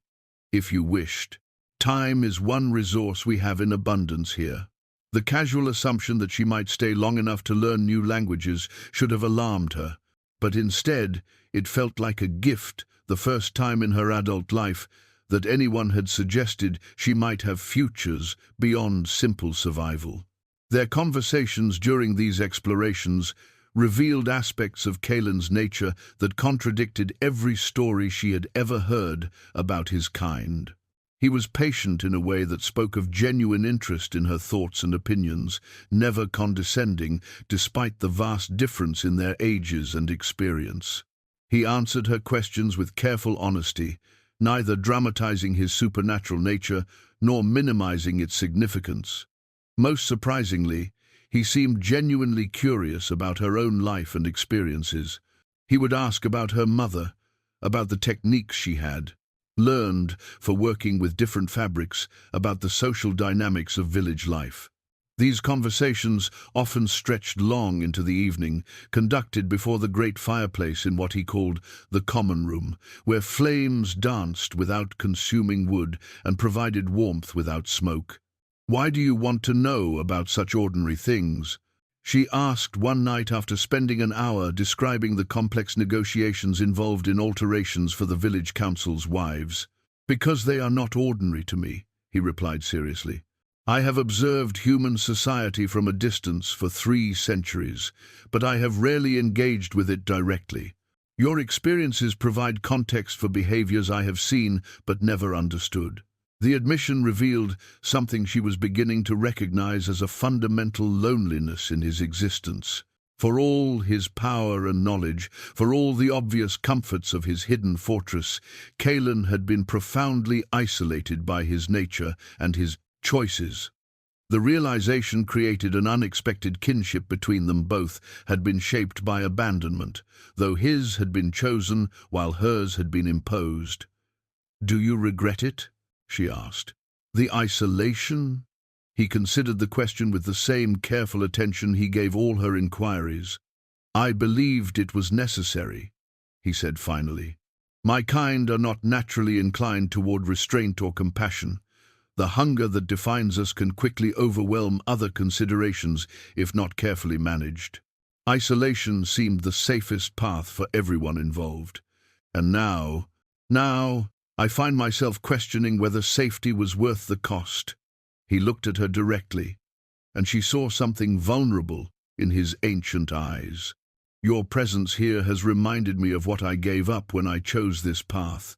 if you wished. Time is one resource we have in abundance here." The casual assumption that she might stay long enough to learn new languages should have alarmed her, but instead it felt like a gift, the first time in her adult life that anyone had suggested she might have futures beyond simple survival. Their conversations during these explorations revealed aspects of Kaelen's nature that contradicted every story she had ever heard about his kind. He was patient in a way that spoke of genuine interest in her thoughts and opinions, never condescending, despite the vast difference in their ages and experience. He answered her questions with careful honesty, neither dramatizing his supernatural nature nor minimizing its significance. Most surprisingly, he seemed genuinely curious about her own life and experiences. He would ask about her mother, about the techniques she had learned for working with different fabrics, about the social dynamics of village life. These conversations often stretched long into the evening, conducted before the great fireplace in what he called the common room, where flames danced without consuming wood and provided warmth without smoke. "Why do you want to know about such ordinary things?" she asked one night after spending an hour describing the complex negotiations involved in alterations for the village council's wives. "Because they are not ordinary to me," he replied seriously. "I have observed human society from a distance for 3 centuries, but I have rarely engaged with it directly. Your experiences provide context for behaviors I have seen but never understood." The admission revealed something she was beginning to recognize as a fundamental loneliness in his existence. For all his power and knowledge, for all the obvious comforts of his hidden fortress, Kaelen had been profoundly isolated by his nature and his choices. The realization created an unexpected kinship between them. Both had been shaped by abandonment, though his had been chosen while hers had been imposed. "Do you regret it?" she asked. The isolation? He considered the question with the same careful attention he gave all her inquiries. "I believed it was necessary," he said finally. "My kind are not naturally inclined toward restraint or compassion. The hunger that defines us can quickly overwhelm other considerations if not carefully managed. Isolation seemed the safest path for everyone involved. And now, I find myself questioning whether safety was worth the cost." He looked at her directly, and she saw something vulnerable in his ancient eyes. "Your presence here has reminded me of what I gave up when I chose this path."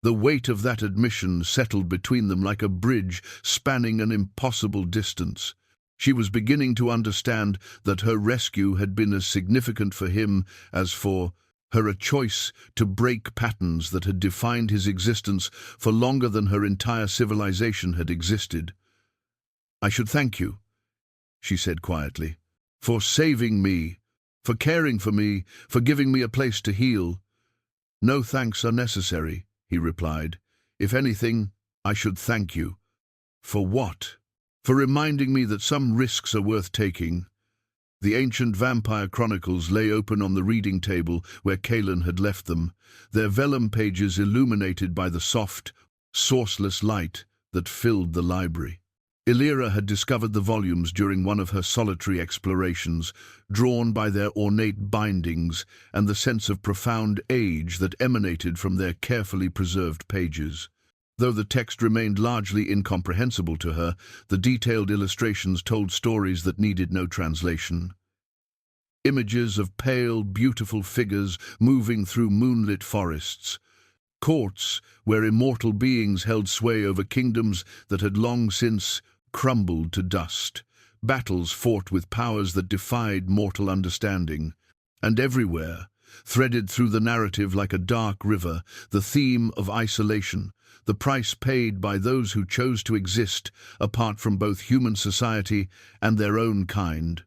The weight of that admission settled between them like a bridge spanning an impossible distance. She was beginning to understand that her rescue had been as significant for him as for her, a choice to break patterns that had defined his existence for longer than her entire civilization had existed. "I should thank you," she said quietly, "for saving me, for caring for me, for giving me a place to heal." "No thanks are necessary," he replied. "If anything, I should thank you." "For what?" "For reminding me that some risks are worth taking." The ancient vampire chronicles lay open on the reading table where Kaelen had left them, their vellum pages illuminated by the soft, sourceless light that filled the library. Elira had discovered the volumes during one of her solitary explorations, drawn by their ornate bindings and the sense of profound age that emanated from their carefully preserved pages. Though the text remained largely incomprehensible to her, the detailed illustrations told stories that needed no translation. Images of pale, beautiful figures moving through moonlit forests, courts where immortal beings held sway over kingdoms that had long since crumbled to dust, battles fought with powers that defied mortal understanding, and everywhere, threaded through the narrative like a dark river, the theme of isolation, the price paid by those who chose to exist apart from both human society and their own kind.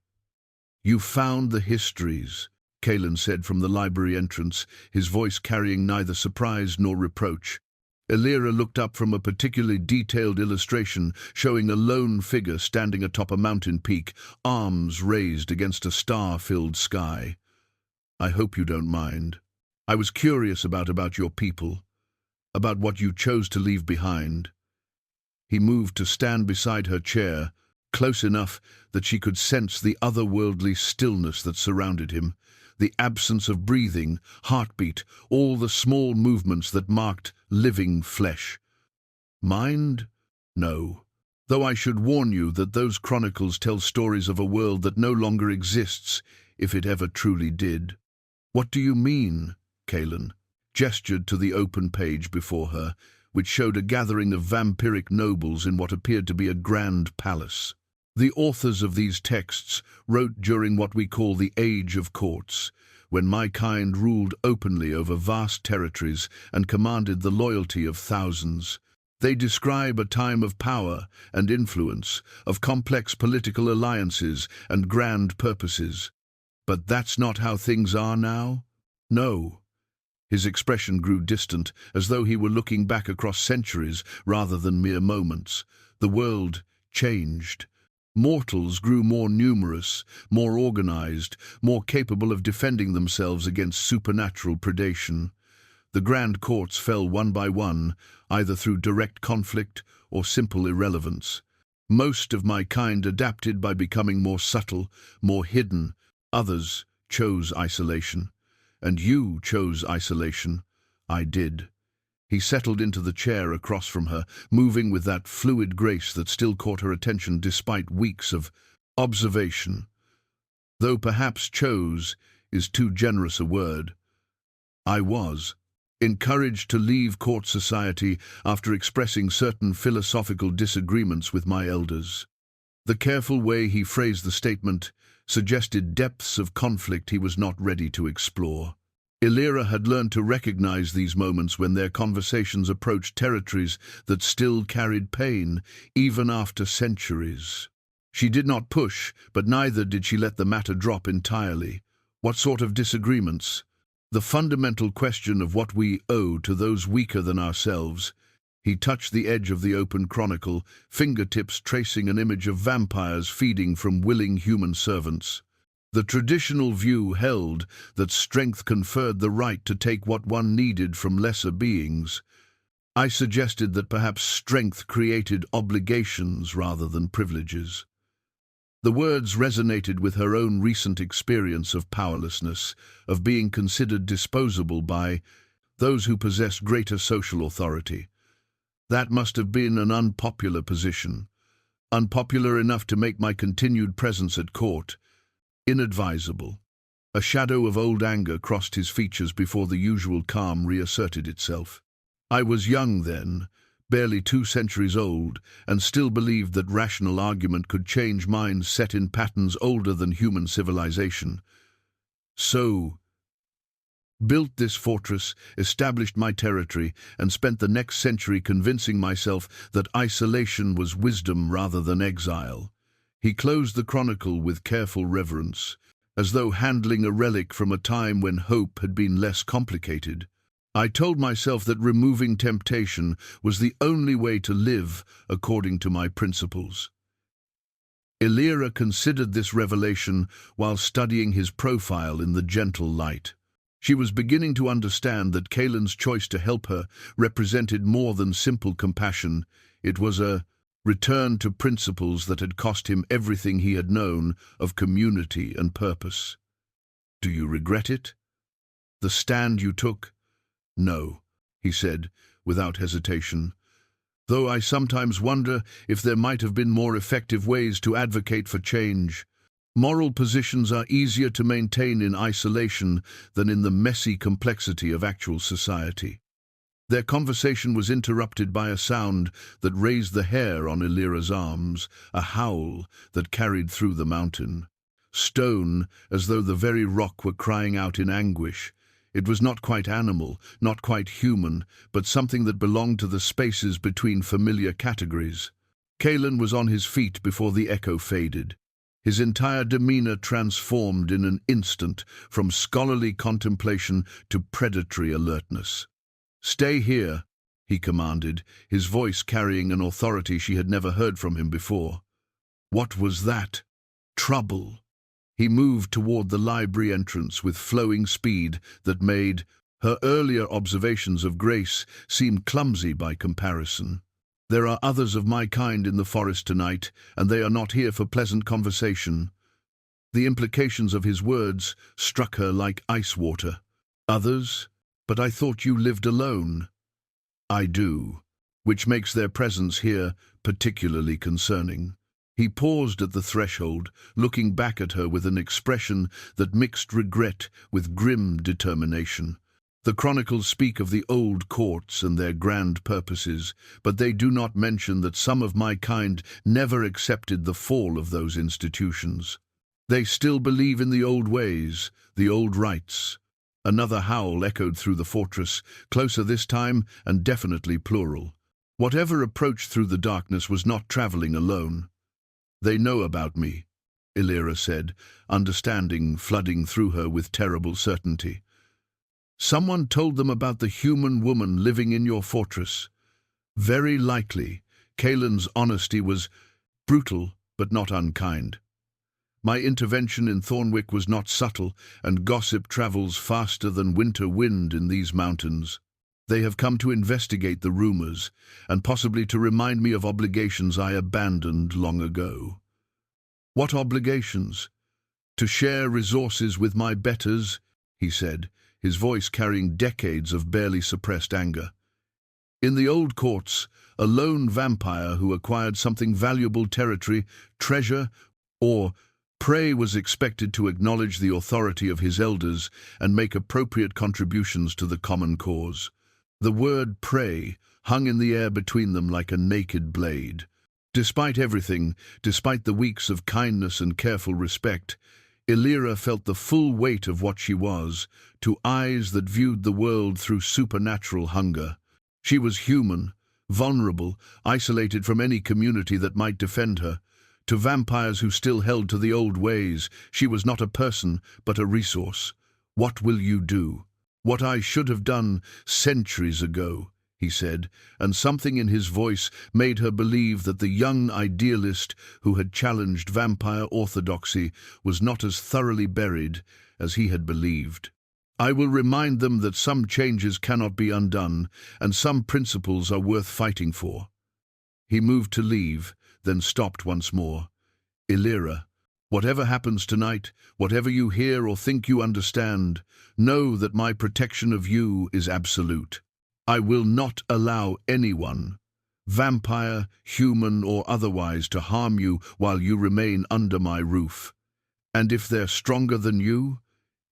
"You found the histories," Kaelen said from the library entrance, his voice carrying neither surprise nor reproach. Elira looked up from a particularly detailed illustration showing a lone figure standing atop a mountain peak, arms raised against a star-filled sky. "I hope you don't mind. I was curious about your people, about what you chose to leave behind." He moved to stand beside her chair, close enough that she could sense the otherworldly stillness that surrounded him, the absence of breathing, heartbeat, all the small movements that marked living flesh. "Mind? No. Though I should warn you that those chronicles tell stories of a world that no longer exists, if it ever truly did." "What do you mean?" Kaelen gestured to the open page before her, which showed a gathering of vampiric nobles in what appeared to be a grand palace. "The authors of these texts wrote during what we call the Age of Courts, when my kind ruled openly over vast territories and commanded the loyalty of thousands. They describe a time of power and influence, of complex political alliances and grand purposes. But that's not how things are now? No." His expression grew distant, as though he were looking back across centuries rather than mere moments. The world changed. Mortals grew more numerous, more organized, more capable of defending themselves against supernatural predation. The grand courts fell one by one, either through direct conflict or simple irrelevance. Most of my kind adapted by becoming more subtle, more hidden. Others chose isolation. And you chose isolation. I did. He settled into the chair across from her, moving with that fluid grace that still caught her attention despite weeks of observation. Though perhaps chose is too generous a word. I was encouraged to leave court society after expressing certain philosophical disagreements with my elders. The careful way he phrased the statement suggested depths of conflict he was not ready to explore. Elira had learned to recognize these moments when their conversations approached territories that still carried pain, even after centuries. She did not push, but neither did she let the matter drop entirely. What sort of disagreements? The fundamental question of what we owe to those weaker than ourselves. He touched the edge of the open chronicle, fingertips tracing an image of vampires feeding from willing human servants. The traditional view held that strength conferred the right to take what one needed from lesser beings. I suggested that perhaps strength created obligations rather than privileges. The words resonated with her own recent experience of powerlessness, of being considered disposable by those who possess greater social authority. That must have been an unpopular position, unpopular enough to make my continued presence at court inadvisable. A shadow of old anger crossed his features before the usual calm reasserted itself. I was young then, barely 2 centuries old, and still believed that rational argument could change minds set in patterns older than human civilization. So, built this fortress, established my territory, and spent the next century convincing myself that isolation was wisdom rather than exile. He closed the chronicle with careful reverence, as though handling a relic from a time when hope had been less complicated. I told myself that removing temptation was the only way to live according to my principles. Elira considered this revelation while studying his profile in the gentle light. She was beginning to understand that Kaelen's choice to help her represented more than simple compassion. It was a return to principles that had cost him everything he had known of community and purpose. "Do you regret it? The stand you took?" "No," he said, without hesitation, "though I sometimes wonder if there might have been more effective ways to advocate for change. Moral positions are easier to maintain in isolation than in the messy complexity of actual society." Their conversation was interrupted by a sound that raised the hair on Elira's arms, a howl that carried through the mountain. Stone, as though the very rock were crying out in anguish. It was not quite animal, not quite human, but something that belonged to the spaces between familiar categories. Kaelen was on his feet before the echo faded. His entire demeanor transformed in an instant, from scholarly contemplation to predatory alertness. "Stay here," he commanded, his voice carrying an authority she had never heard from him before. What was that? Trouble. He moved toward the library entrance with flowing speed that made her earlier observations of Grace seem clumsy by comparison. "There are others of my kind in the forest tonight, and they are not here for pleasant conversation." The implications of his words struck her like ice water. "Others? But I thought you lived alone." "I do, which makes their presence here particularly concerning." He paused at the threshold, looking back at her with an expression that mixed regret with grim determination. The chronicles speak of the old courts and their grand purposes, but they do not mention that some of my kind never accepted the fall of those institutions. They still believe in the old ways, the old rights. Another howl echoed through the fortress, closer this time and definitely plural. Whatever approached through the darkness was not traveling alone. "They know about me," Elira said, understanding flooding through her with terrible certainty. "Someone told them about the human woman living in your fortress." Very likely. Kaelen's honesty was brutal but not unkind. "My intervention in Thornwick was not subtle, and gossip travels faster than winter wind in these mountains. They have come to investigate the rumors, and possibly to remind me of obligations I abandoned long ago." "What obligations?" "To share resources with my betters," he said, his voice carrying decades of barely suppressed anger. "In the old courts, a lone vampire who acquired something valuable territory, treasure, or prey was expected to acknowledge the authority of his elders and make appropriate contributions to the common cause. The word prey hung in the air between them like a naked blade. Despite everything, despite the weeks of kindness and careful respect, Elira felt the full weight of what she was, to eyes that viewed the world through supernatural hunger. She was human, vulnerable, isolated from any community that might defend her. To vampires who still held to the old ways, she was not a person, but a resource. "What will you do?" "What I should have done centuries ago," he said, and something in his voice made her believe that the young idealist who had challenged vampire orthodoxy was not as thoroughly buried as he had believed. I will remind them that some changes cannot be undone, and some principles are worth fighting for. He moved to leave, then stopped once more. Elira, whatever happens tonight, whatever you hear or think you understand, know that my protection of you is absolute. I will not allow anyone, vampire, human or otherwise, to harm you while you remain under my roof. And if they're stronger than you,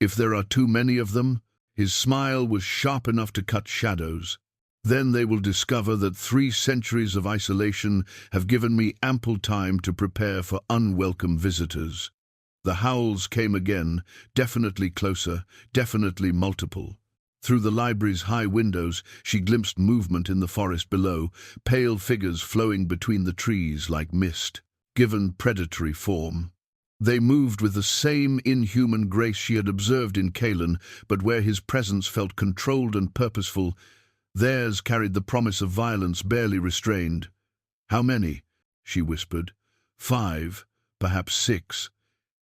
if there are too many of them, his smile was sharp enough to cut shadows. Then they will discover that 3 centuries of isolation have given me ample time to prepare for unwelcome visitors. The howls came again, definitely closer, definitely multiple. Through the library's high windows, she glimpsed movement in the forest below, pale figures flowing between the trees like mist, given predatory form. They moved with the same inhuman grace she had observed in Kaelen, but where his presence felt controlled and purposeful, theirs carried the promise of violence barely restrained. "How many?" she whispered. 5, perhaps 6.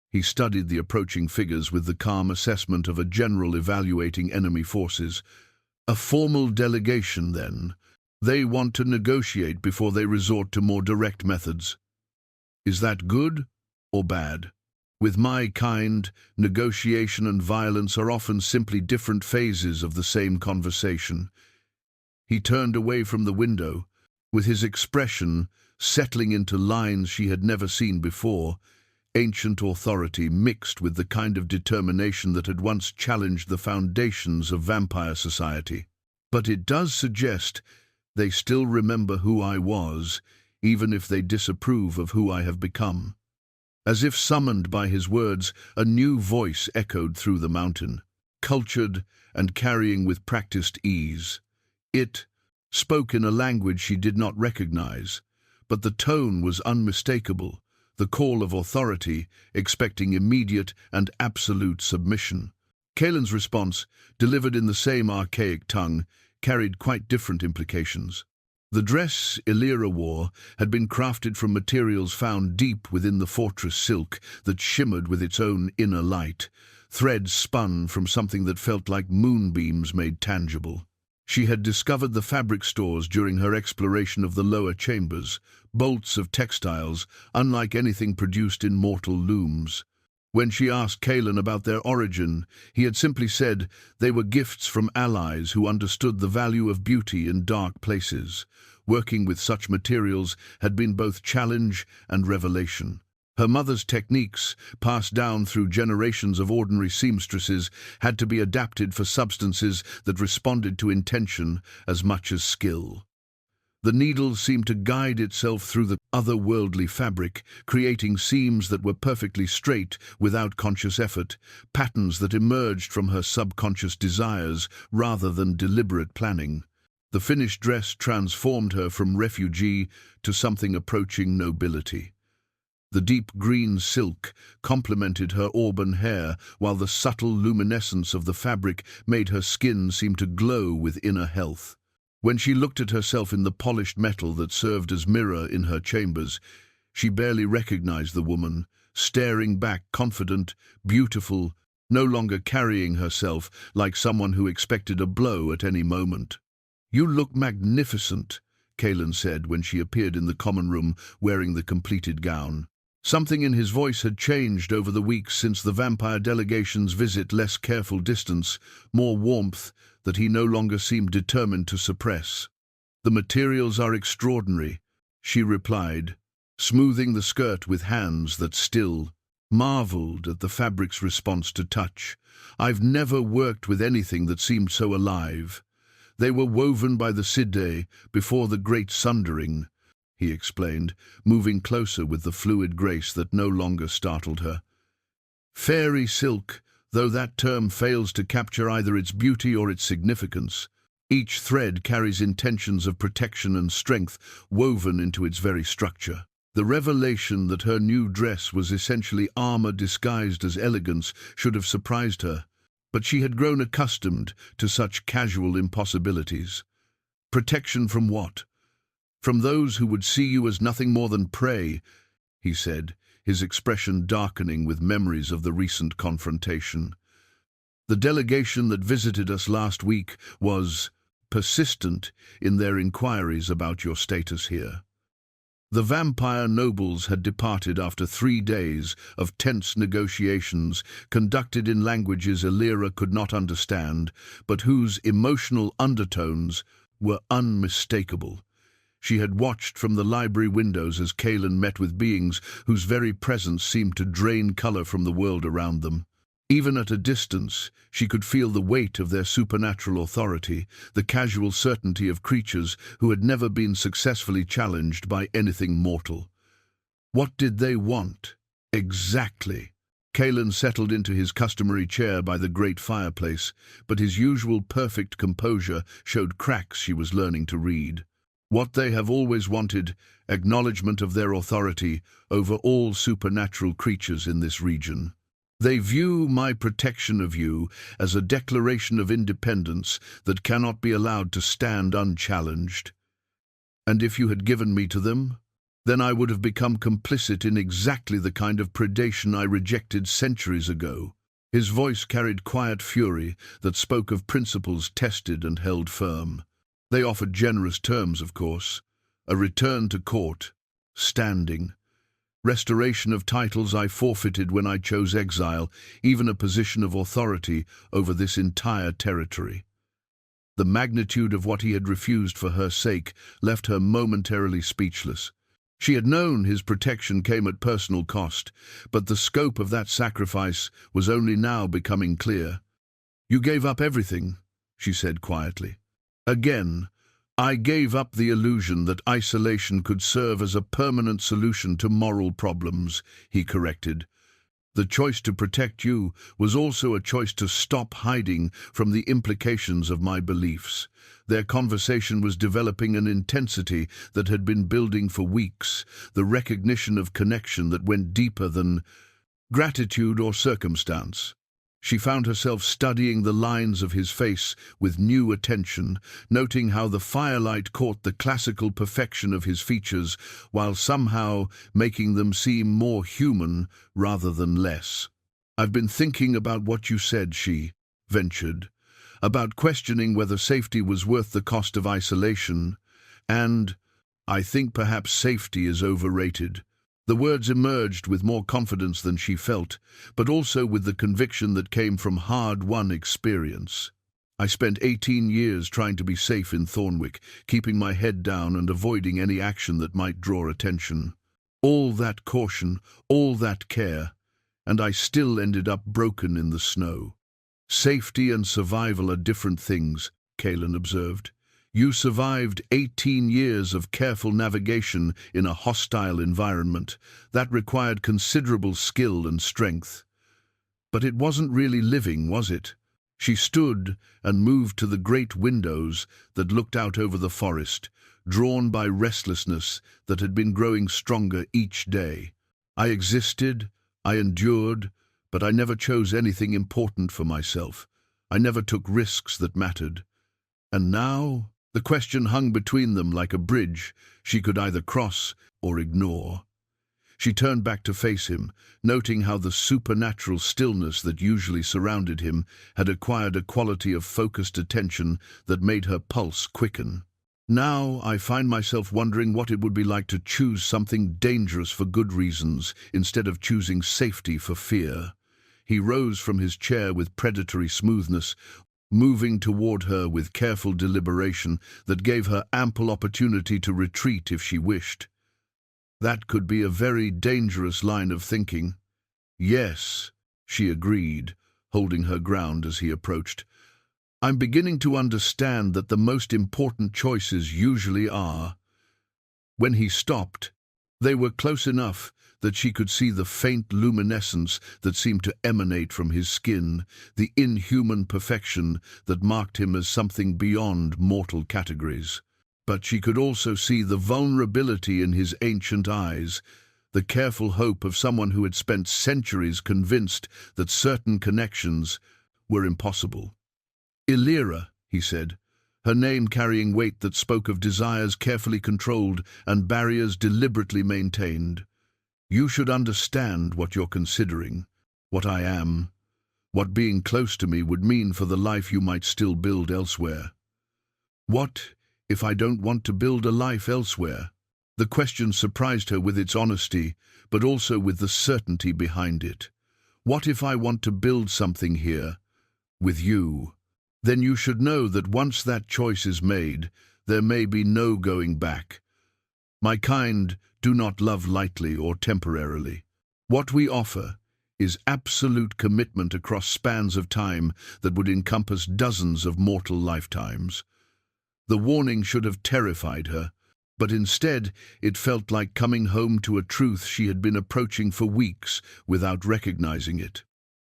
He studied the approaching figures with the calm assessment of a general evaluating enemy forces. A formal delegation, then. They want to negotiate before they resort to more direct methods. Is that good or bad? With my kind, negotiation and violence are often simply different phases of the same conversation. He turned away from the window, with his expression settling into lines she had never seen before, ancient authority mixed with the kind of determination that had once challenged the foundations of vampire society. But it does suggest they still remember who I was, even if they disapprove of who I have become. As if summoned by his words, a new voice echoed through the mountain, cultured and carrying with practiced ease. It spoke in a language she did not recognize, but the tone was unmistakable, the call of authority, expecting immediate and absolute submission. Kaelen's response, delivered in the same archaic tongue, carried quite different implications. The dress Elira wore had been crafted from materials found deep within the fortress silk that shimmered with its own inner light, threads spun from something that felt like moonbeams made tangible. She had discovered the fabric stores during her exploration of the lower chambers, bolts of textiles, unlike anything produced in mortal looms. When she asked Kaelen about their origin, he had simply said they were gifts from allies who understood the value of beauty in dark places. Working with such materials had been both challenge and revelation. Her mother's techniques, passed down through generations of ordinary seamstresses, had to be adapted for substances that responded to intention as much as skill. The needle seemed to guide itself through the otherworldly fabric, creating seams that were perfectly straight without conscious effort, patterns that emerged from her subconscious desires rather than deliberate planning. The finished dress transformed her from refugee to something approaching nobility. The deep green silk complemented her auburn hair, while the subtle luminescence of the fabric made her skin seem to glow with inner health. When she looked at herself in the polished metal that served as mirror in her chambers, she barely recognized the woman, staring back confident, beautiful, no longer carrying herself like someone who expected a blow at any moment. "You look magnificent," Kaelen said when she appeared in the common room wearing the completed gown. Something in his voice had changed over the weeks since the vampire delegation's visit, less careful distance, more warmth that he no longer seemed determined to suppress. "The materials are extraordinary," she replied, smoothing the skirt with hands that still marveled at the fabric's response to touch. "I've never worked with anything that seemed so alive. They were woven by the Sidde before the Great Sundering," he explained, moving closer with the fluid grace that no longer startled her. "Fairy silk, though that term fails to capture either its beauty or its significance. Each thread carries intentions of protection and strength woven into its very structure." The revelation that her new dress was essentially armor disguised as elegance should have surprised her, but she had grown accustomed to such casual impossibilities. Protection from what? From those who would see you as nothing more than prey, he said, his expression darkening with memories of the recent confrontation. The delegation that visited us last week was persistent in their inquiries about your status here. The vampire nobles had departed after 3 days of tense negotiations conducted in languages Elira could not understand, but whose emotional undertones were unmistakable. She had watched from the library windows as Kaelen met with beings whose very presence seemed to drain color from the world around them. Even at a distance, she could feel the weight of their supernatural authority, the casual certainty of creatures who had never been successfully challenged by anything mortal. What did they want? Exactly. Kaelen settled into his customary chair by the great fireplace, but his usual perfect composure showed cracks she was learning to read. What they have always wanted, acknowledgement of their authority over all supernatural creatures in this region. They view my protection of you as a declaration of independence that cannot be allowed to stand unchallenged. And if you had given me to them, then I would have become complicit in exactly the kind of predation I rejected centuries ago. His voice carried quiet fury that spoke of principles tested and held firm. They offered generous terms, of course. A return to court, standing, restoration of titles I forfeited when I chose exile, even a position of authority over this entire territory. The magnitude of what he had refused for her sake left her momentarily speechless. She had known his protection came at personal cost, but the scope of that sacrifice was only now becoming clear. "You gave up everything," she said quietly. "Again, I gave up the illusion that isolation could serve as a permanent solution to moral problems," he corrected. "The choice to protect you was also a choice to stop hiding from the implications of my beliefs." Their conversation was developing an intensity that had been building for weeks, the recognition of connection that went deeper than gratitude or circumstance. She found herself studying the lines of his face with new attention, noting how the firelight caught the classical perfection of his features while somehow making them seem more human rather than less. "I've been thinking about what you said," she ventured, "about questioning whether safety was worth the cost of isolation, and I think perhaps safety is overrated." The words emerged with more confidence than she felt, but also with the conviction that came from hard-won experience. "I spent 18 years trying to be safe in Thornwick, keeping my head down and avoiding any action that might draw attention. All that caution, all that care, and I still ended up broken in the snow." "Safety and survival are different things," Kaelen observed. "You survived 18 years of careful navigation in a hostile environment. That required considerable skill and strength. But it wasn't really living, was it?" She stood and moved to the great windows that looked out over the forest, drawn by restlessness that had been growing stronger each day. "I existed, I endured, but I never chose anything important for myself. I never took risks that mattered. And now?" The question hung between them like a bridge she could either cross or ignore. She turned back to face him, noting how the supernatural stillness that usually surrounded him had acquired a quality of focused attention that made her pulse quicken. "Now I find myself wondering what it would be like to choose something dangerous for good reasons instead of choosing safety for fear." He rose from his chair with predatory smoothness, moving toward her with careful deliberation that gave her ample opportunity to retreat if she wished. "That could be a very dangerous line of thinking." "Yes," she agreed, holding her ground as he approached. "I'm beginning to understand that the most important choices usually are." When he stopped, they were close enough that she could see the faint luminescence that seemed to emanate from his skin, the inhuman perfection that marked him as something beyond mortal categories. But she could also see the vulnerability in his ancient eyes, the careful hope of someone who had spent centuries convinced that certain connections were impossible. "Elira," he said, her name carrying weight that spoke of desires carefully controlled and barriers deliberately maintained. You should understand what you're considering, what I am, what being close to me would mean for the life you might still build elsewhere. What if I don't want to build a life elsewhere? The question surprised her with its honesty, but also with the certainty behind it. What if I want to build something here, with you? Then you should know that once that choice is made, there may be no going back. My kind do not love lightly or temporarily. What we offer is absolute commitment across spans of time that would encompass dozens of mortal lifetimes. The warning should have terrified her, but instead it felt like coming home to a truth she had been approaching for weeks without recognizing it.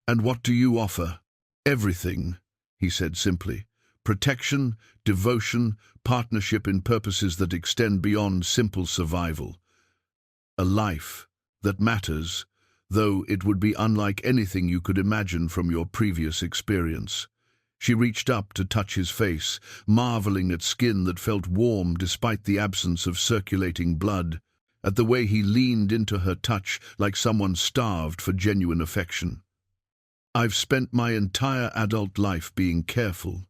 "And what do you offer?" "Everything," he said simply. "Protection, devotion, partnership in purposes that extend beyond simple survival. A life that matters, though it would be unlike anything you could imagine from your previous experience." She reached up to touch his face, marveling at skin that felt warm despite the absence of circulating blood, at the way he leaned into her touch like someone starved for genuine affection. "I've spent my entire adult life being careful,"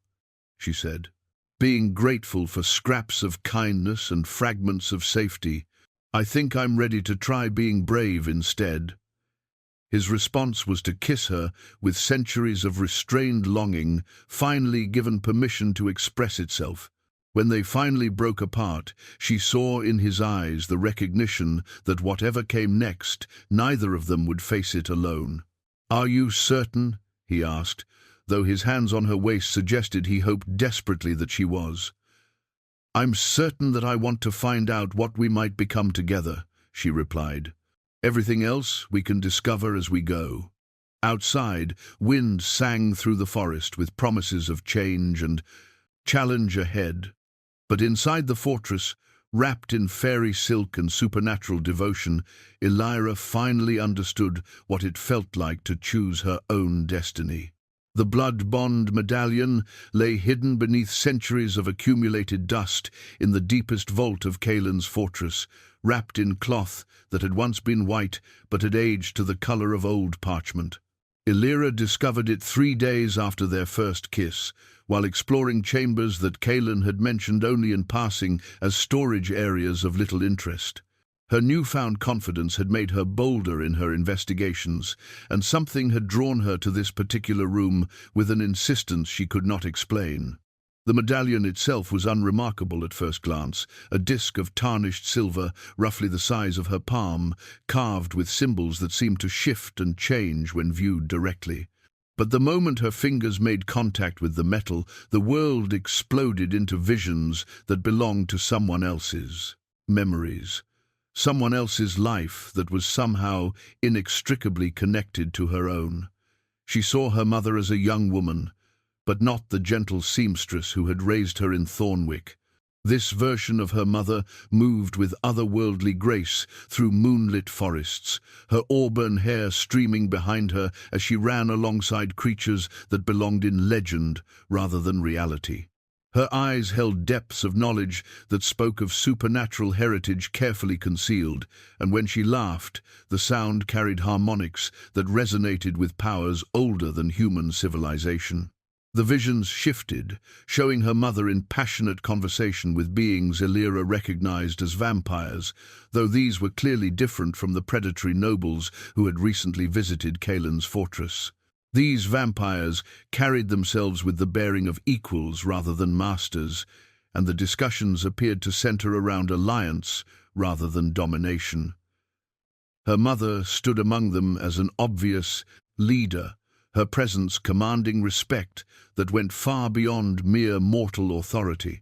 she said, "being grateful for scraps of kindness and fragments of safety. I think I'm ready to try being brave instead." His response was to kiss her with centuries of restrained longing, finally given permission to express itself. When they finally broke apart, she saw in his eyes the recognition that whatever came next, neither of them would face it alone. "Are you certain?" he asked, though his hands on her waist suggested he hoped desperately that she was. "I'm certain that I want to find out what we might become together," she replied. "Everything else we can discover as we go." Outside, wind sang through the forest with promises of change and challenge ahead. But inside the fortress, wrapped in fairy silk and supernatural devotion, Elira finally understood what it felt like to choose her own destiny. The blood bond medallion lay hidden beneath centuries of accumulated dust in the deepest vault of Kaelen's fortress, wrapped in cloth that had once been white but had aged to the color of old parchment. Elira discovered it 3 days after their first kiss, while exploring chambers that Kaelen had mentioned only in passing as storage areas of little interest. Her newfound confidence had made her bolder in her investigations, and something had drawn her to this particular room with an insistence she could not explain. The medallion itself was unremarkable at first glance, a disc of tarnished silver, roughly the size of her palm, carved with symbols that seemed to shift and change when viewed directly. But the moment her fingers made contact with the metal, the world exploded into visions that belonged to someone else's. Memories. Someone else's life that was somehow inextricably connected to her own. She saw her mother as a young woman, but not the gentle seamstress who had raised her in Thornwick. This version of her mother moved with otherworldly grace through moonlit forests, her auburn hair streaming behind her as she ran alongside creatures that belonged in legend rather than reality. Her eyes held depths of knowledge that spoke of supernatural heritage carefully concealed, and when she laughed, the sound carried harmonics that resonated with powers older than human civilization. The visions shifted, showing her mother in passionate conversation with beings Elira recognized as vampires, though these were clearly different from the predatory nobles who had recently visited Kaelen's fortress. These vampires carried themselves with the bearing of equals rather than masters, and the discussions appeared to center around alliance rather than domination. Her mother stood among them as an obvious leader, her presence commanding respect that went far beyond mere mortal authority.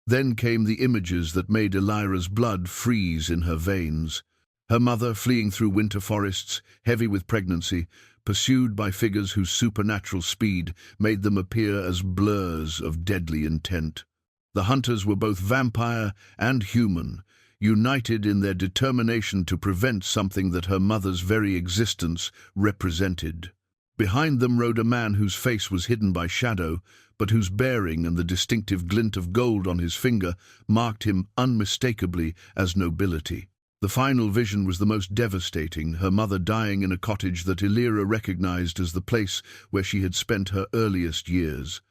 Then came the images that made Elira's blood freeze in her veins. Her mother fleeing through winter forests, heavy with pregnancy, pursued by figures whose supernatural speed made them appear as blurs of deadly intent. The hunters were both vampire and human, united in their determination to prevent something that her mother's very existence represented. Behind them rode a man whose face was hidden by shadow, but whose bearing and the distinctive glint of gold on his finger marked him unmistakably as nobility. The final vision was the most devastating, her mother dying in a cottage that Elira recognized as the place where she had spent her earliest years.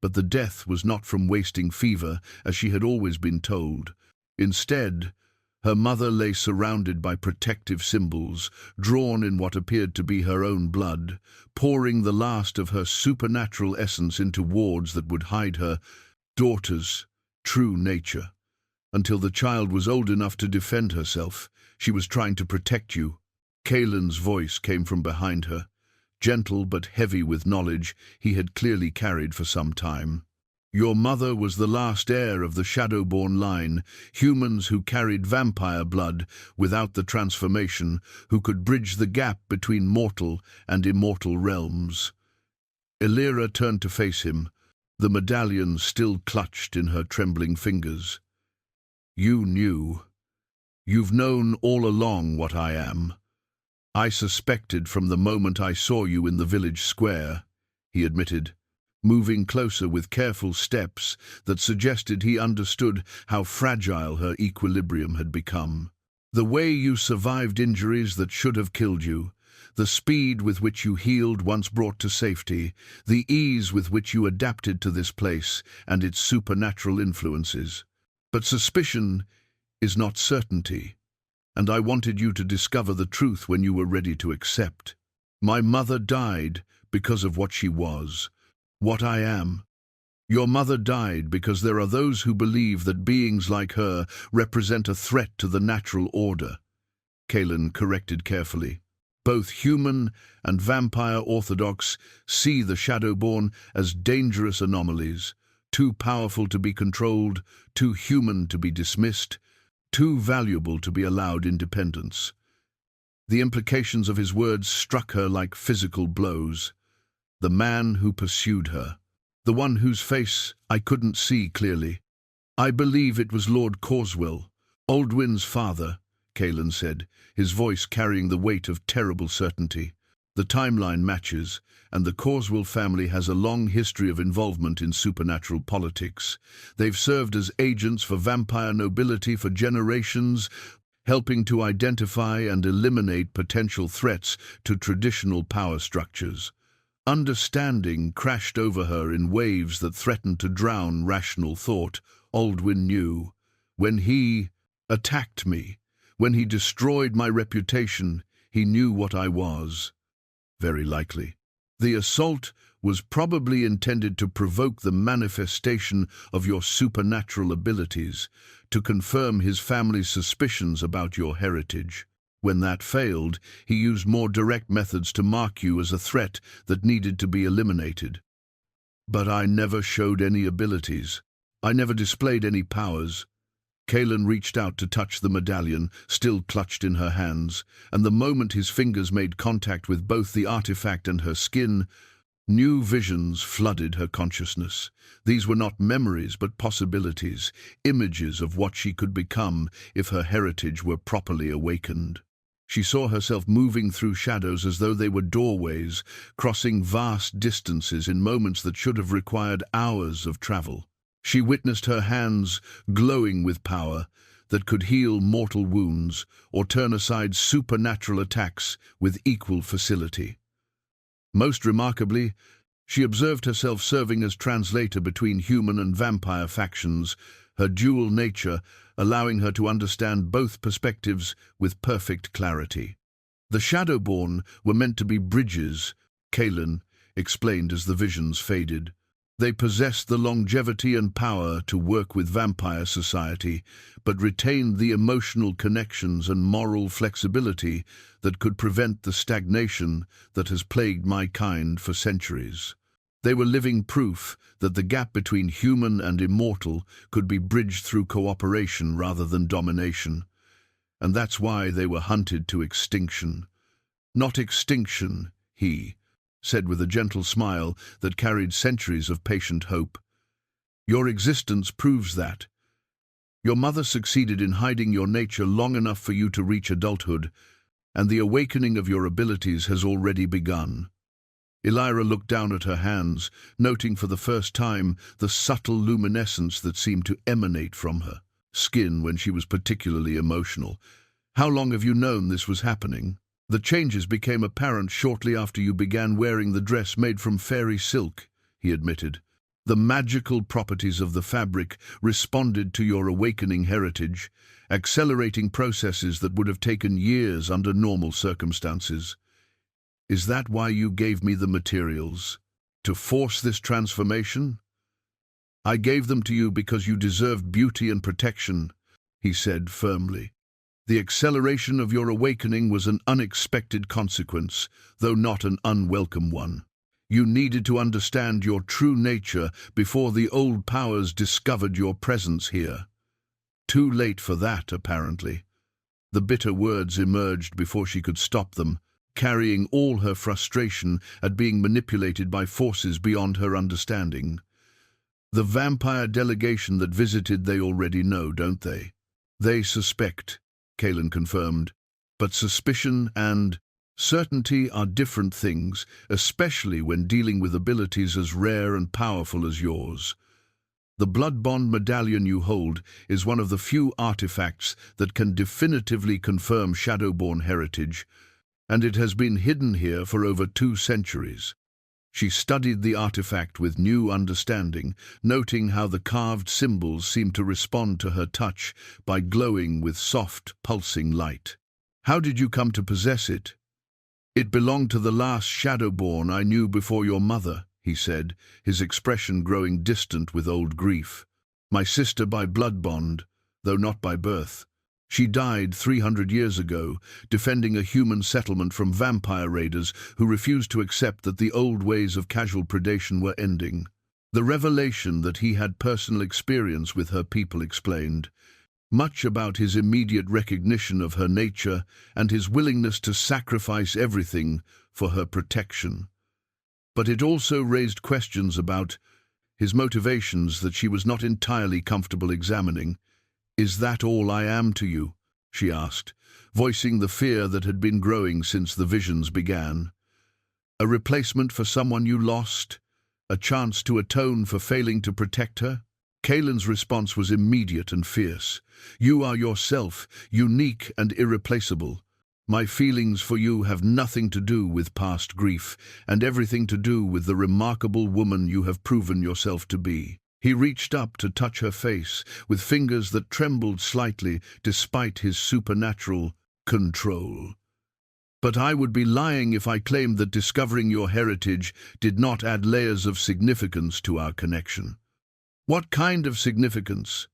But the death was not from wasting fever, as she had always been told. Instead, her mother lay surrounded by protective symbols, drawn in what appeared to be her own blood, pouring the last of her supernatural essence into wards that would hide her daughter's true nature. Until the child was old enough to defend herself, she was trying to protect you. Kaelen's voice came from behind her, gentle but heavy with knowledge he had clearly carried for some time. Your mother was the last heir of the Shadowborn line, humans who carried vampire blood without the transformation, who could bridge the gap between mortal and immortal realms. Elira turned to face him, the medallion still clutched in her trembling fingers. You knew. You've known all along what I am. I suspected from the moment I saw you in the village square, he admitted, moving closer with careful steps that suggested he understood how fragile her equilibrium had become. The way you survived injuries that should have killed you, the speed with which you healed once brought to safety, the ease with which you adapted to this place and its supernatural influences. But suspicion is not certainty, and I wanted you to discover the truth when you were ready to accept. My mother died because of what she was, what I am. Your mother died because there are those who believe that beings like her represent a threat to the natural order, Kaelen corrected carefully. Both human and vampire orthodox see the Shadowborn as dangerous anomalies, too powerful to be controlled, too human to be dismissed, too valuable to be allowed independence. The implications of his words struck her like physical blows. The man who pursued her, the one whose face I couldn't see clearly. I believe it was Lord Carswell, Aldwyn's father, Kaelen said, his voice carrying the weight of terrible certainty. The timeline matches, and the Carswell family has a long history of involvement in supernatural politics. They've served as agents for vampire nobility for generations, helping to identify and eliminate potential threats to traditional power structures. Understanding crashed over her in waves that threatened to drown rational thought. Aldwyn knew. When he attacked me, when he destroyed my reputation, he knew what I was. Very likely. The assault was probably intended to provoke the manifestation of your supernatural abilities, to confirm his family's suspicions about your heritage. When that failed, he used more direct methods to mark you as a threat that needed to be eliminated. But I never showed any abilities. I never displayed any powers. Kaelen reached out to touch the medallion, still clutched in her hands, and the moment his fingers made contact with both the artifact and her skin, new visions flooded her consciousness. These were not memories, but possibilities, images of what she could become if her heritage were properly awakened. She saw herself moving through shadows as though they were doorways, crossing vast distances in moments that should have required hours of travel. She witnessed her hands glowing with power that could heal mortal wounds or turn aside supernatural attacks with equal facility. Most remarkably, she observed herself serving as translator between human and vampire factions, her dual nature allowing her to understand both perspectives with perfect clarity. The Shadowborn were meant to be bridges, Kaelen explained as the visions faded. They possessed the longevity and power to work with vampire society, but retained the emotional connections and moral flexibility that could prevent the stagnation that has plagued my kind for centuries. They were living proof that the gap between human and immortal could be bridged through cooperation rather than domination, and that's why they were hunted to extinction. Not extinction, he said with a gentle smile that carried centuries of patient hope. Your existence proves that. Your mother succeeded in hiding your nature long enough for you to reach adulthood, and the awakening of your abilities has already begun. Elira looked down at her hands, noting for the first time the subtle luminescence that seemed to emanate from her skin when she was particularly emotional. "How long have you known this was happening?" "The changes became apparent shortly after you began wearing the dress made from fairy silk," he admitted. "The magical properties of the fabric responded to your awakening heritage, accelerating processes that would have taken years under normal circumstances. Is that why you gave me the materials? To force this transformation?" "I gave them to you because you deserved beauty and protection," he said firmly. "The acceleration of your awakening was an unexpected consequence, though not an unwelcome one. You needed to understand your true nature before the old powers discovered your presence here. Too late for that, apparently." The bitter words emerged before she could stop them, carrying all her frustration at being manipulated by forces beyond her understanding. "The vampire delegation that visited, they already know, don't they?" "They suspect," Kaelen confirmed. "But suspicion and certainty are different things, especially when dealing with abilities as rare and powerful as yours. The blood bond medallion you hold is one of the few artifacts that can definitively confirm Shadowborn heritage, and it has been hidden here for over 2 centuries. She studied the artifact with new understanding, noting how the carved symbols seemed to respond to her touch by glowing with soft, pulsing light. "How did you come to possess it?" "It belonged to the last Shadowborn I knew before your mother," he said, his expression growing distant with old grief. "My sister by blood bond, though not by birth. She died 300 years ago, defending a human settlement from vampire raiders who refused to accept that the old ways of casual predation were ending." The revelation that he had personal experience with her people explained much about his immediate recognition of her nature and his willingness to sacrifice everything for her protection. But it also raised questions about his motivations that she was not entirely comfortable examining. "Is that all I am to you?" she asked, voicing the fear that had been growing since the visions began. "A replacement for someone you lost? A chance to atone for failing to protect her?" Kaelen's response was immediate and fierce. "You are yourself, unique and irreplaceable. My feelings for you have nothing to do with past grief, and everything to do with the remarkable woman you have proven yourself to be." He reached up to touch her face, with fingers that trembled slightly despite his supernatural control. "But I would be lying if I claimed that discovering your heritage did not add layers of significance to our connection." "What kind of significance?"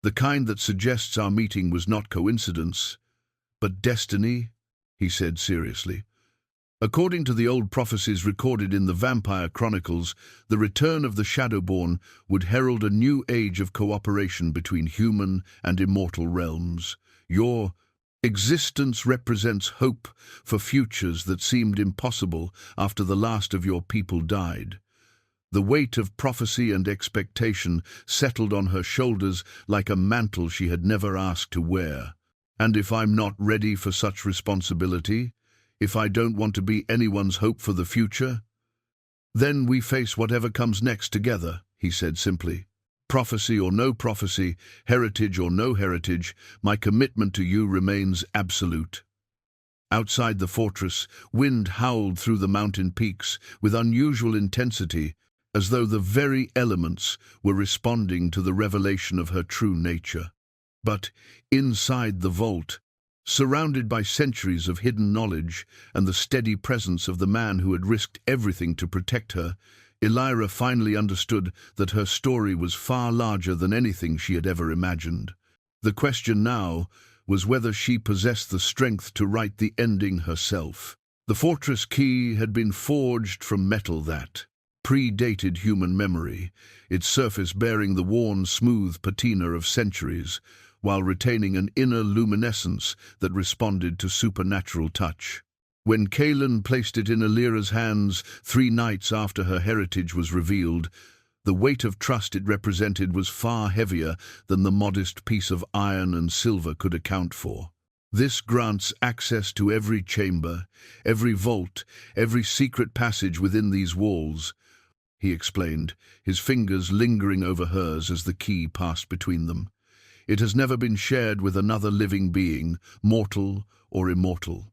"The kind that suggests our meeting was not coincidence, but destiny," he said seriously. "According to the old prophecies recorded in the Vampire Chronicles, the return of the Shadowborn would herald a new age of cooperation between human and immortal realms. Your existence represents hope for futures that seemed impossible after the last of your people died." The weight of prophecy and expectation settled on her shoulders like a mantle she had never asked to wear. "And if I'm not ready for such responsibility? If I don't want to be anyone's hope for the future? Then we face whatever comes next together," he said simply. "Prophecy or no prophecy, heritage or no heritage, my commitment to you remains absolute." Outside the fortress, wind howled through the mountain peaks with unusual intensity, as though the very elements were responding to the revelation of her true nature. But inside the vault, surrounded by centuries of hidden knowledge and the steady presence of the man who had risked everything to protect her, Elira finally understood that her story was far larger than anything she had ever imagined. The question now was whether she possessed the strength to write the ending herself. The fortress key had been forged from metal that predated human memory, its surface bearing the worn, smooth patina of centuries, while retaining an inner luminescence that responded to supernatural touch. When Kaelen placed it in Elira's hands 3 nights after her heritage was revealed, the weight of trust it represented was far heavier than the modest piece of iron and silver could account for. This grants access to every chamber, every vault, every secret passage within these walls, he explained, his fingers lingering over hers as the key passed between them. It has never been shared with another living being, mortal or immortal.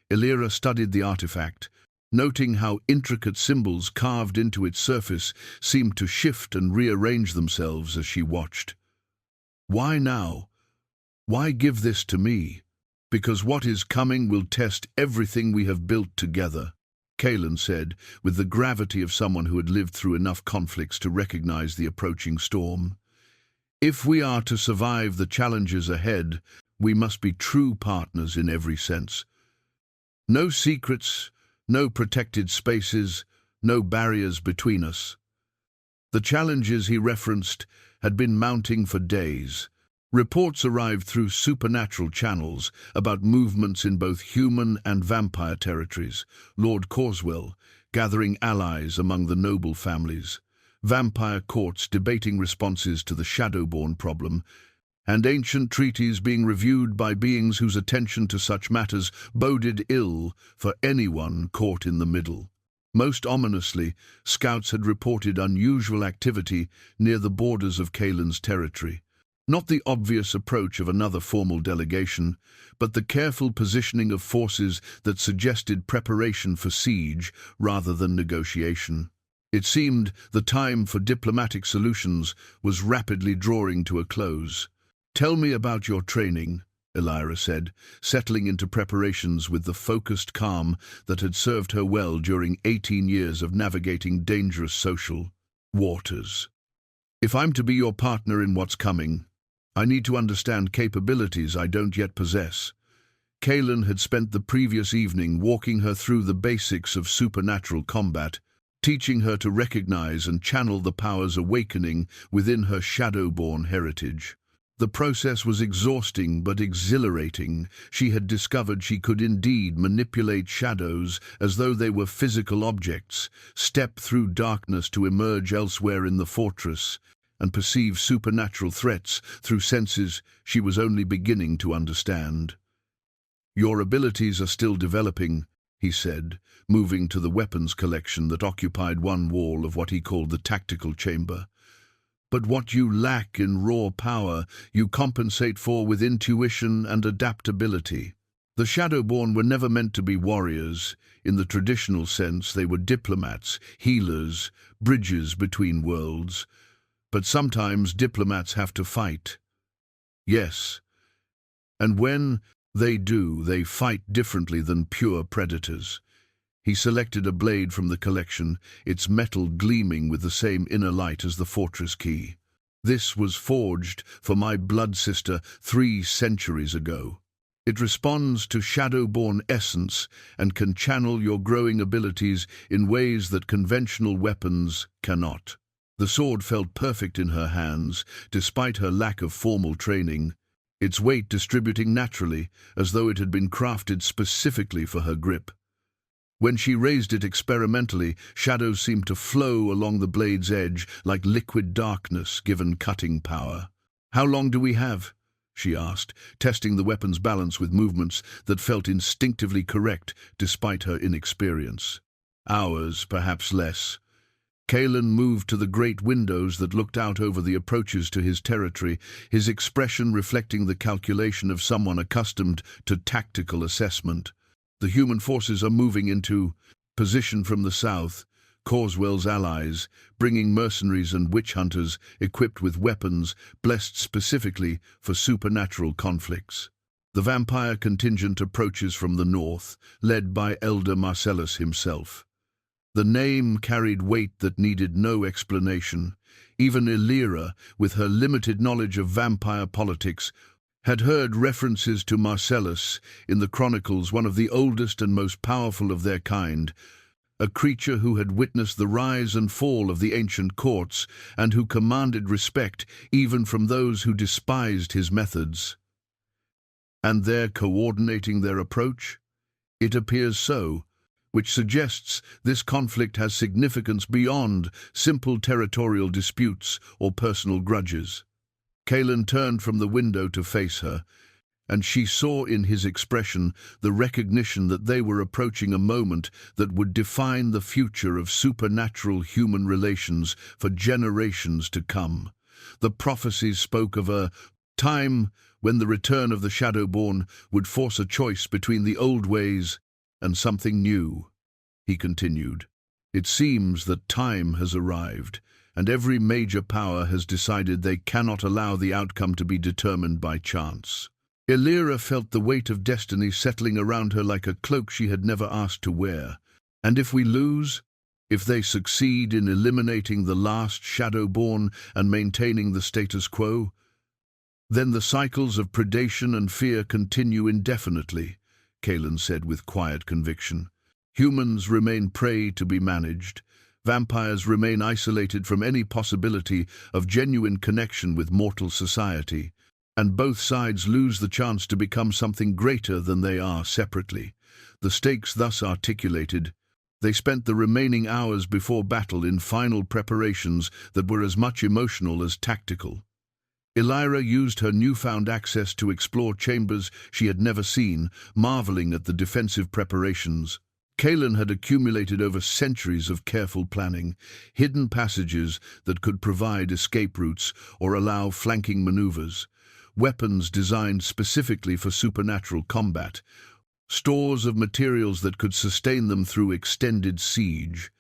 Elira studied the artifact, noting how intricate symbols carved into its surface seemed to shift and rearrange themselves as she watched. Why now? Why give this to me? Because what is coming will test everything we have built together, Kaelen said, with the gravity of someone who had lived through enough conflicts to recognize the approaching storm. If we are to survive the challenges ahead, we must be true partners in every sense. No secrets, no protected spaces, no barriers between us. The challenges he referenced had been mounting for days. Reports arrived through supernatural channels about movements in both human and vampire territories, Lord Carswell gathering allies among the noble families, vampire courts debating responses to the Shadowborn problem, and ancient treaties being reviewed by beings whose attention to such matters boded ill for anyone caught in the middle. Most ominously, scouts had reported unusual activity near the borders of Kaelen's territory. Not the obvious approach of another formal delegation, but the careful positioning of forces that suggested preparation for siege rather than negotiation. It seemed the time for diplomatic solutions was rapidly drawing to a close. "Tell me about your training," Elira said, settling into preparations with the focused calm that had served her well during 18 years of navigating dangerous social waters. "If I'm to be your partner in what's coming, I need to understand capabilities I don't yet possess." Kaelen had spent the previous evening walking her through the basics of supernatural combat, teaching her to recognize and channel the powers awakening within her Shadowborn heritage. The process was exhausting but exhilarating. She had discovered she could indeed manipulate shadows as though they were physical objects, step through darkness to emerge elsewhere in the fortress, and perceive supernatural threats through senses she was only beginning to understand. "Your abilities are still developing," he said, moving to the weapons collection that occupied one wall of what he called the tactical chamber. "But what you lack in raw power, you compensate for with intuition and adaptability." The Shadowborn were never meant to be warriors. In the traditional sense, they were diplomats, healers, bridges between worlds. But sometimes diplomats have to fight. Yes. And when they do, they fight differently than pure predators. He selected a blade from the collection, its metal gleaming with the same inner light as the fortress key. "This was forged for my blood sister 3 centuries ago. It responds to Shadowborn essence and can channel your growing abilities in ways that conventional weapons cannot." The sword felt perfect in her hands, despite her lack of formal training, its weight distributing naturally, as though it had been crafted specifically for her grip. When she raised it experimentally, shadows seemed to flow along the blade's edge like liquid darkness given cutting power. "How long do we have?" she asked, testing the weapon's balance with movements that felt instinctively correct despite her inexperience. "Hours, perhaps less." Kaelen moved to the great windows that looked out over the approaches to his territory, his expression reflecting the calculation of someone accustomed to tactical assessment. "The human forces are moving into position from the south, Carswell's allies, bringing mercenaries and witch hunters equipped with weapons blessed specifically for supernatural conflicts. The vampire contingent approaches from the north, led by Elder Marcellus himself." The name carried weight that needed no explanation. Even Elira, with her limited knowledge of vampire politics, had heard references to Marcellus in the Chronicles, one of the oldest and most powerful of their kind, a creature who had witnessed the rise and fall of the ancient courts and who commanded respect even from those who despised his methods. And they're coordinating their approach? It appears so, which suggests this conflict has significance beyond simple territorial disputes or personal grudges. Kaelen turned from the window to face her, and she saw in his expression the recognition that they were approaching a moment that would define the future of supernatural human relations for generations to come. The prophecies spoke of a time when the return of the Shadowborn would force a choice between the old ways and something new. He continued, "It seems that time has arrived, and every major power has decided they cannot allow the outcome to be determined by chance." Elira felt the weight of destiny settling around her like a cloak she had never asked to wear. And if we lose? If they succeed in eliminating the last Shadowborn and maintaining the status quo? Then the cycles of predation and fear continue indefinitely, Kaelen said with quiet conviction. Humans remain prey to be managed. Vampires remain isolated from any possibility of genuine connection with mortal society. And both sides lose the chance to become something greater than they are separately. The stakes thus articulated, they spent the remaining hours before battle in final preparations that were as much emotional as tactical. Elira used her newfound access to explore chambers she had never seen, marveling at the defensive preparations. Kaelen had accumulated over centuries of careful planning, hidden passages that could provide escape routes or allow flanking maneuvers, weapons designed specifically for supernatural combat, stores of materials that could sustain them through extended siege.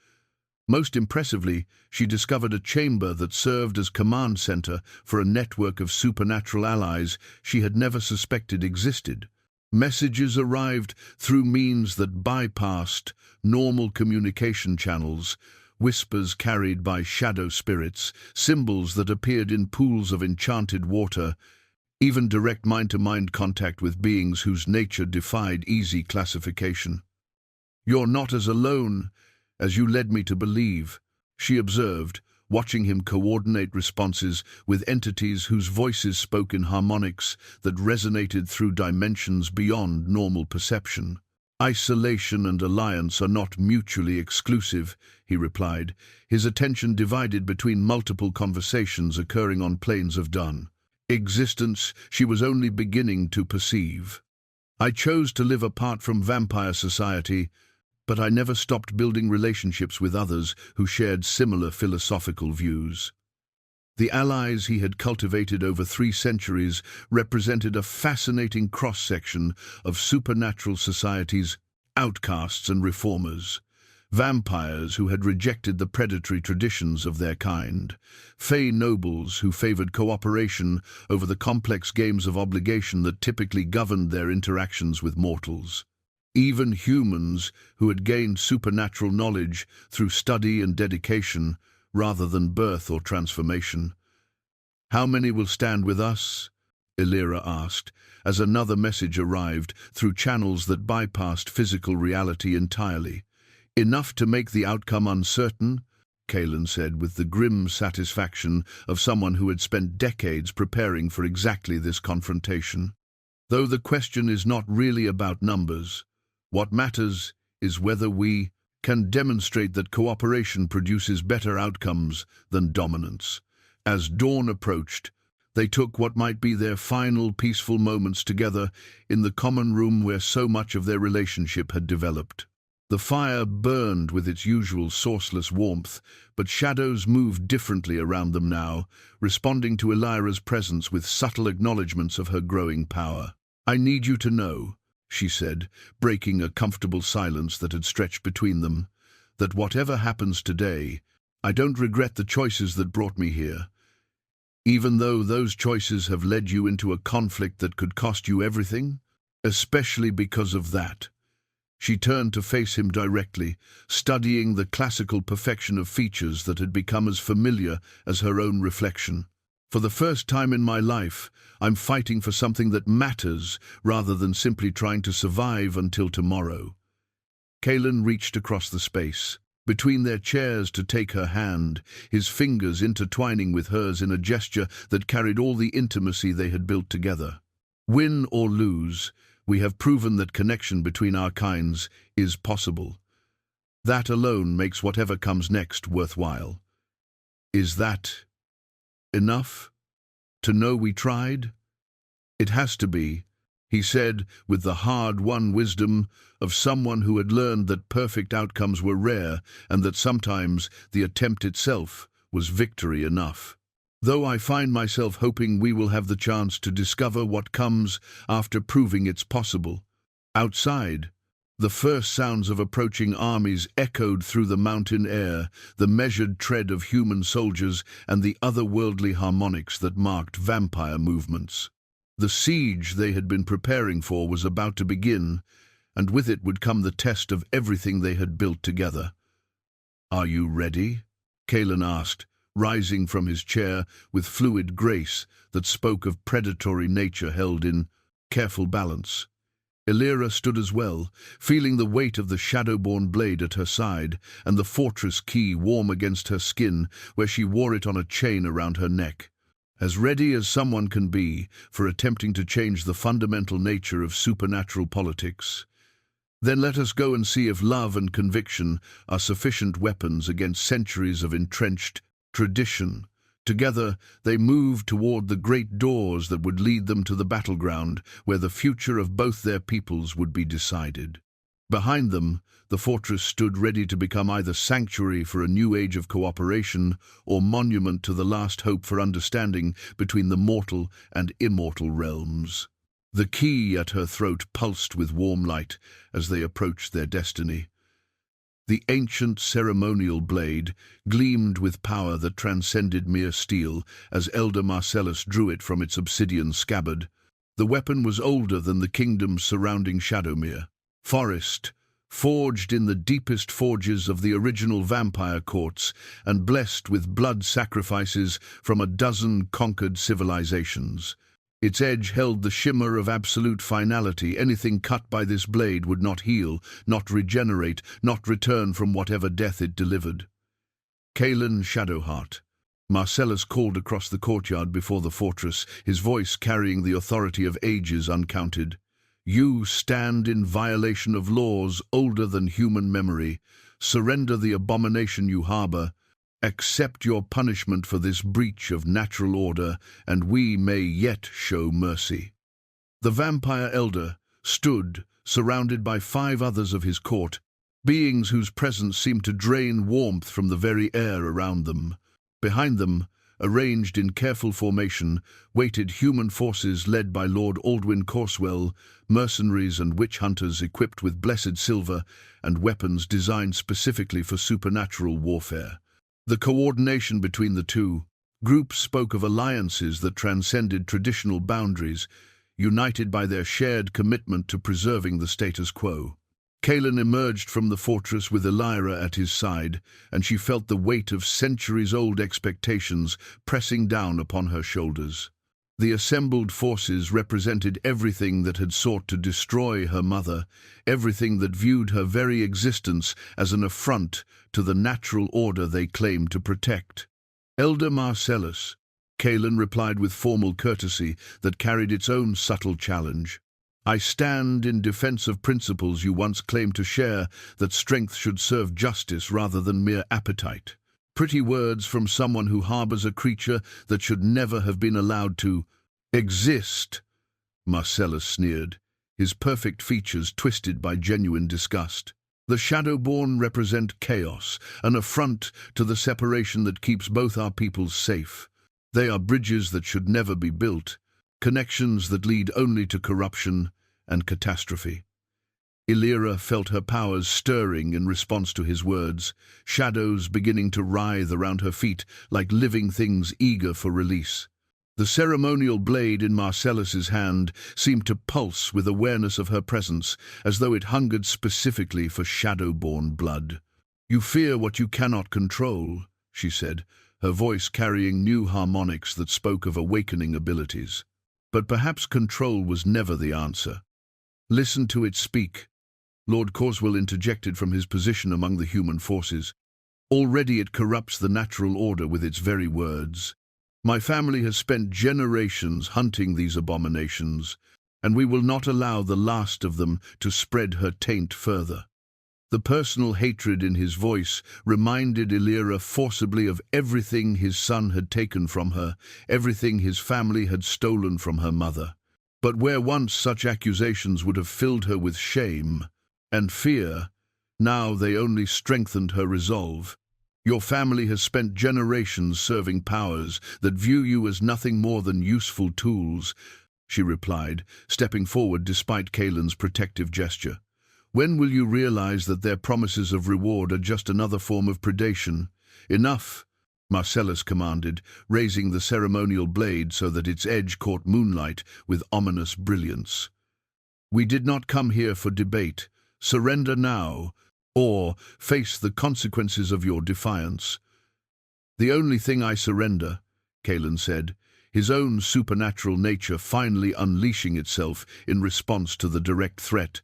Most impressively, she discovered a chamber that served as command center for a network of supernatural allies she had never suspected existed. Messages arrived through means that bypassed normal communication channels, whispers carried by shadow spirits, symbols that appeared in pools of enchanted water, even direct mind-to-mind contact with beings whose nature defied easy classification. "You're not as alone as you led me to believe," she observed, watching him coordinate responses with entities whose voices spoke in harmonics that resonated through dimensions beyond normal perception. "Isolation and alliance are not mutually exclusive," he replied, his attention divided between multiple conversations occurring on planes of done. Existence she was only beginning to perceive. "I chose to live apart from vampire society, but I never stopped building relationships with others who shared similar philosophical views." The allies he had cultivated over 3 centuries represented a fascinating cross-section of supernatural societies, outcasts and reformers. Vampires who had rejected the predatory traditions of their kind, fey nobles who favored cooperation over the complex games of obligation that typically governed their interactions with mortals. Even humans who had gained supernatural knowledge through study and dedication rather than birth or transformation. "How many will stand with us?" Elira asked, as another message arrived through channels that bypassed physical reality entirely. "Enough to make the outcome uncertain," Kaelen said with the grim satisfaction of someone who had spent decades preparing for exactly this confrontation. "Though the question is not really about numbers. What matters is whether we can demonstrate that cooperation produces better outcomes than dominance." As dawn approached, they took what might be their final peaceful moments together in the common room where so much of their relationship had developed. The fire burned with its usual sourceless warmth, but shadows moved differently around them now, responding to Elira's presence with subtle acknowledgments of her growing power. "I need you to know," she said, breaking a comfortable silence that had stretched between them, "that whatever happens today, I don't regret the choices that brought me here. Even though those choices have led you into a conflict that could cost you everything, especially because of that." She turned to face him directly, studying the classical perfection of features that had become as familiar as her own reflection. "For the first time in my life, I'm fighting for something that matters rather than simply trying to survive until tomorrow." Kaelen reached across the space, between their chairs to take her hand, his fingers intertwining with hers in a gesture that carried all the intimacy they had built together. "Win or lose, we have proven that connection between our kinds is possible. That alone makes whatever comes next worthwhile. Is that enough? To know we tried?" "It has to be," he said, with the hard-won wisdom of someone who had learned that perfect outcomes were rare and that sometimes the attempt itself was victory enough. Though I find myself hoping we will have the chance to discover what comes after proving it's possible. Outside, the first sounds of approaching armies echoed through the mountain air, the measured tread of human soldiers and the otherworldly harmonics that marked vampire movements. The siege they had been preparing for was about to begin, and with it would come the test of everything they had built together. "Are you ready?" Kaelen asked, rising from his chair with fluid grace that spoke of predatory nature held in careful balance. Elira stood as well, feeling the weight of the shadow-born blade at her side and the fortress key warm against her skin where she wore it on a chain around her neck. As ready as someone can be for attempting to change the fundamental nature of supernatural politics. Then let us go and see if love and conviction are sufficient weapons against centuries of entrenched tradition. Together, they moved toward the great doors that would lead them to the battleground, where the future of both their peoples would be decided. Behind them, the fortress stood ready to become either sanctuary for a new age of cooperation or monument to the last hope for understanding between the mortal and immortal realms. The key at her throat pulsed with warm light as they approached their destiny. The ancient ceremonial blade gleamed with power that transcended mere steel as Elder Marcellus drew it from its obsidian scabbard. The weapon was older than the kingdoms surrounding Shadowmere. Forest, forged in the deepest forges of the original vampire courts and blessed with blood sacrifices from a dozen conquered civilizations. Its edge held the shimmer of absolute finality. Anything cut by this blade would not heal, not regenerate, not return from whatever death it delivered. Kaelen Shadowheart. Marcellus called across the courtyard before the fortress, his voice carrying the authority of ages uncounted. You stand in violation of laws older than human memory. Surrender the abomination you harbor. Accept your punishment for this breach of natural order, and we may yet show mercy. The vampire elder stood, surrounded by 5 others of his court, beings whose presence seemed to drain warmth from the very air around them. Behind them, arranged in careful formation, waited human forces led by Lord Aldwyn Corswell, mercenaries and witch hunters equipped with blessed silver and weapons designed specifically for supernatural warfare. The coordination between the two groups spoke of alliances that transcended traditional boundaries, united by their shared commitment to preserving the status quo. Kaelen emerged from the fortress with Elira at his side, and she felt the weight of centuries-old expectations pressing down upon her shoulders. The assembled forces represented everything that had sought to destroy her mother, everything that viewed her very existence as an affront to the natural order they claimed to protect. Elder Marcellus, Kaelen replied with formal courtesy that carried its own subtle challenge. I stand in defense of principles you once claimed to share, that strength should serve justice rather than mere appetite. Pretty words from someone who harbors a creature that should never have been allowed to exist, Marcellus sneered, his perfect features twisted by genuine disgust. The Shadowborn represent chaos, an affront to the separation that keeps both our peoples safe. They are bridges that should never be built, connections that lead only to corruption and catastrophe. Elira felt her powers stirring in response to his words, shadows beginning to writhe around her feet like living things eager for release. The ceremonial blade in Marcellus's hand seemed to pulse with awareness of her presence, as though it hungered specifically for shadow-born blood. You fear what you cannot control, she said, her voice carrying new harmonics that spoke of awakening abilities. But perhaps control was never the answer. Listen to it speak. Lord Corswell interjected from his position among the human forces. Already it corrupts the natural order with its very words. My family has spent generations hunting these abominations, and we will not allow the last of them to spread her taint further. The personal hatred in his voice reminded Elira forcibly of everything his son had taken from her, everything his family had stolen from her mother. But where once such accusations would have filled her with shame and fear, now they only strengthened her resolve. Your family has spent generations serving powers that view you as nothing more than useful tools, she replied, stepping forward despite Kaelen's protective gesture. When will you realize that their promises of reward are just another form of predation? Enough, Marcellus commanded, raising the ceremonial blade so that its edge caught moonlight with ominous brilliance. We did not come here for debate. Surrender now, or face the consequences of your defiance. The only thing I surrender, Kaelen said, his own supernatural nature finally unleashing itself in response to the direct threat,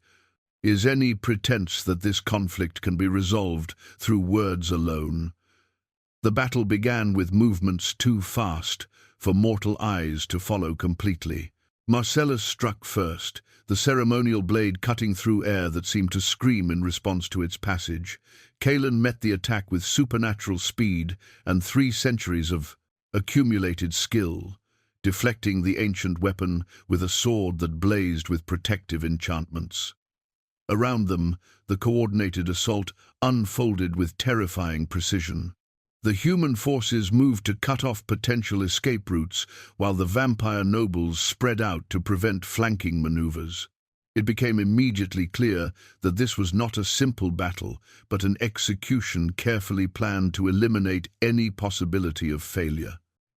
is any pretense that this conflict can be resolved through words alone. The battle began with movements too fast for mortal eyes to follow completely. Marcellus struck first, the ceremonial blade cutting through air that seemed to scream in response to its passage. Kaelen met the attack with supernatural speed and 3 centuries of accumulated skill, deflecting the ancient weapon with a sword that blazed with protective enchantments. Around them, the coordinated assault unfolded with terrifying precision. The human forces moved to cut off potential escape routes, while the vampire nobles spread out to prevent flanking maneuvers. It became immediately clear that this was not a simple battle, but an execution carefully planned to eliminate any possibility of failure.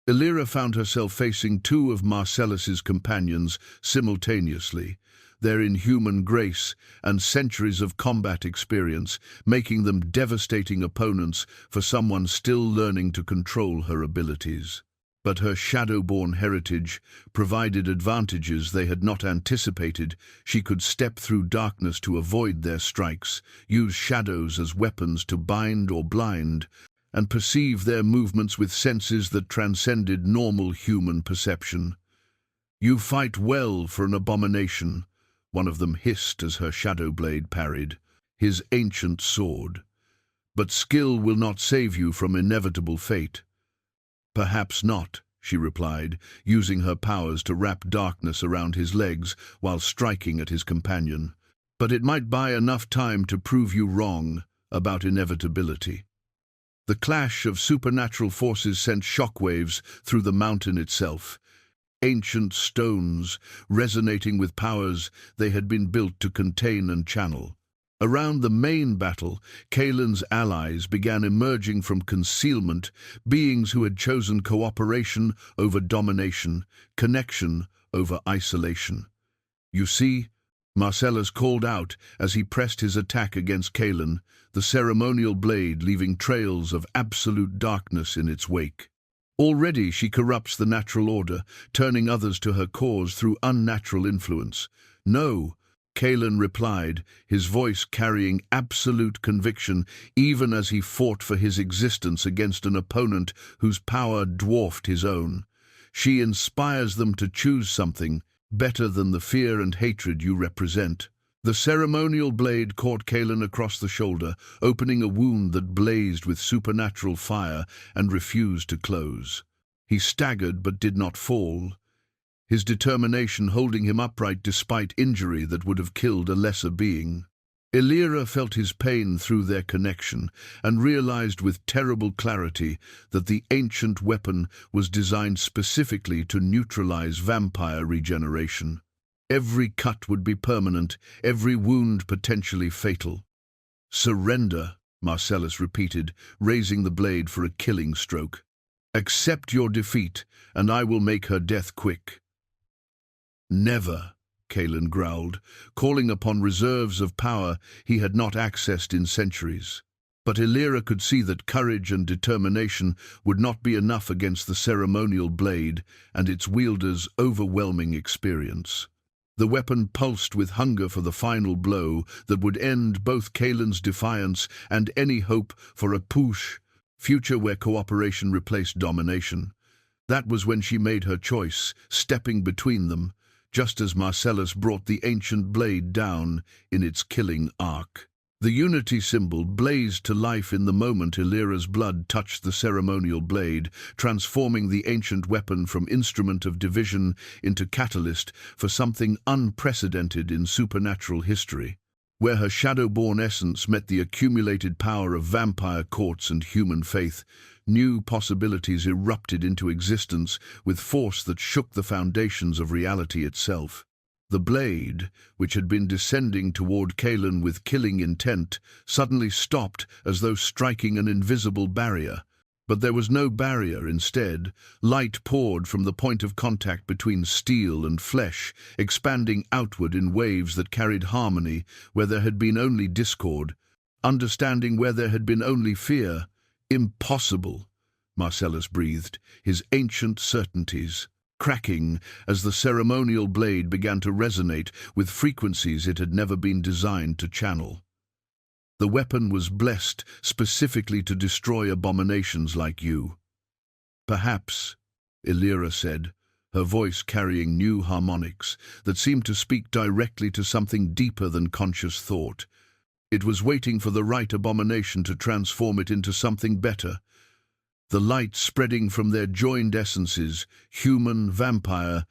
Elira found herself facing 2 of Marcellus's companions simultaneously, their inhuman grace and centuries of combat experience making them devastating opponents for someone still learning to control her abilities. But her shadow-born heritage provided advantages they had not anticipated. She could step through darkness to avoid their strikes, use shadows as weapons to bind or blind, and perceive their movements with senses that transcended normal human perception. "You fight well for an abomination," one of them hissed as her shadow blade parried, his ancient sword. "But skill will not save you from inevitable fate." "Perhaps not," she replied, using her powers to wrap darkness around his legs while striking at his companion. "But it might buy enough time to prove you wrong about inevitability." The clash of supernatural forces sent shockwaves through the mountain itself, ancient stones resonating with powers they had been built to contain and channel. Around the main battle, Kaelen's allies began emerging from concealment, beings who had chosen cooperation over domination, connection over isolation. "You see," Marcellus called out as he pressed his attack against Kaelen, the ceremonial blade leaving trails of absolute darkness in its wake. "Already she corrupts the natural order, turning others to her cause through unnatural influence." "No," Kaelen replied, his voice carrying absolute conviction, even as he fought for his existence against an opponent whose power dwarfed his own. "She inspires them to choose something better than the fear and hatred you represent." The ceremonial blade caught Kaelen across the shoulder, opening a wound that blazed with supernatural fire and refused to close. He staggered but did not fall, his determination holding him upright despite injury that would have killed a lesser being. Elira felt his pain through their connection and realized with terrible clarity that the ancient weapon was designed specifically to neutralize vampire regeneration. Every cut would be permanent, every wound potentially fatal. "Surrender," Marcellus repeated, raising the blade for a killing stroke. "Accept your defeat, and I will make her death quick." "Never," Kaelen growled, calling upon reserves of power he had not accessed in centuries. But Elira could see that courage and determination would not be enough against the ceremonial blade and its wielder's overwhelming experience. The weapon pulsed with hunger for the final blow that would end both Kaelen's defiance and any hope for a future where cooperation replaced domination. That was when she made her choice, stepping between them, just as Marcellus brought the ancient blade down in its killing arc. The unity symbol blazed to life in the moment Elira's blood touched the ceremonial blade, transforming the ancient weapon from instrument of division into catalyst for something unprecedented in supernatural history. Where her shadow-born essence met the accumulated power of vampire courts and human faith, new possibilities erupted into existence with force that shook the foundations of reality itself. The blade, which had been descending toward Kaelen with killing intent, suddenly stopped as though striking an invisible barrier. But there was no barrier. Instead, light poured from the point of contact between steel and flesh, expanding outward in waves that carried harmony where there had been only discord, understanding where there had been only fear. Impossible, Marcellus breathed, his ancient certainties cracking as the ceremonial blade began to resonate with frequencies it had never been designed to channel. The weapon was blessed specifically to destroy abominations like you. Perhaps, Elira said, her voice carrying new harmonics that seemed to speak directly to something deeper than conscious thought. It was waiting for the right abomination to transform it into something better. The light spreading from their joined essences, human, vampire,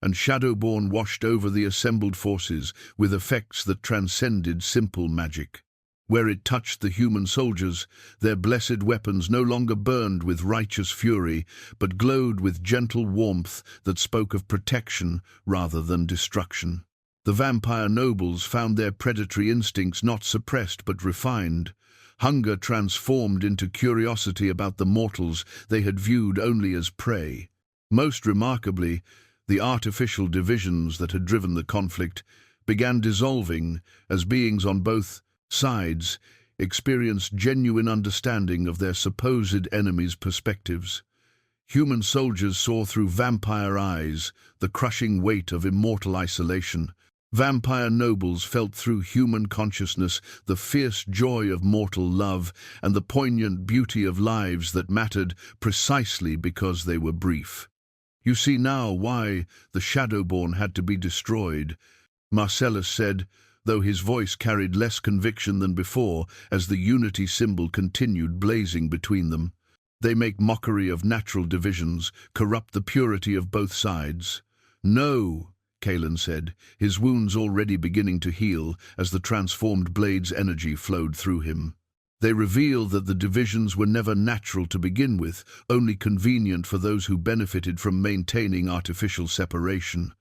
and shadowborn, washed over the assembled forces with effects that transcended simple magic. Where it touched the human soldiers, their blessed weapons no longer burned with righteous fury, but glowed with gentle warmth that spoke of protection rather than destruction. The vampire nobles found their predatory instincts not suppressed but refined. Hunger transformed into curiosity about the mortals they had viewed only as prey. Most remarkably, the artificial divisions that had driven the conflict began dissolving as beings on both sides experienced genuine understanding of their supposed enemies' perspectives. Human soldiers saw through vampire eyes the crushing weight of immortal isolation. Vampire nobles felt through human consciousness the fierce joy of mortal love and the poignant beauty of lives that mattered precisely because they were brief. You see now why the Shadowborn had to be destroyed, Marcellus said, though his voice carried less conviction than before as the unity symbol continued blazing between them. They make mockery of natural divisions, corrupt the purity of both sides. No, Kaelen said, his wounds already beginning to heal as the transformed blade's energy flowed through him. They reveal that the divisions were never natural to begin with, only convenient for those who benefited from maintaining artificial separation.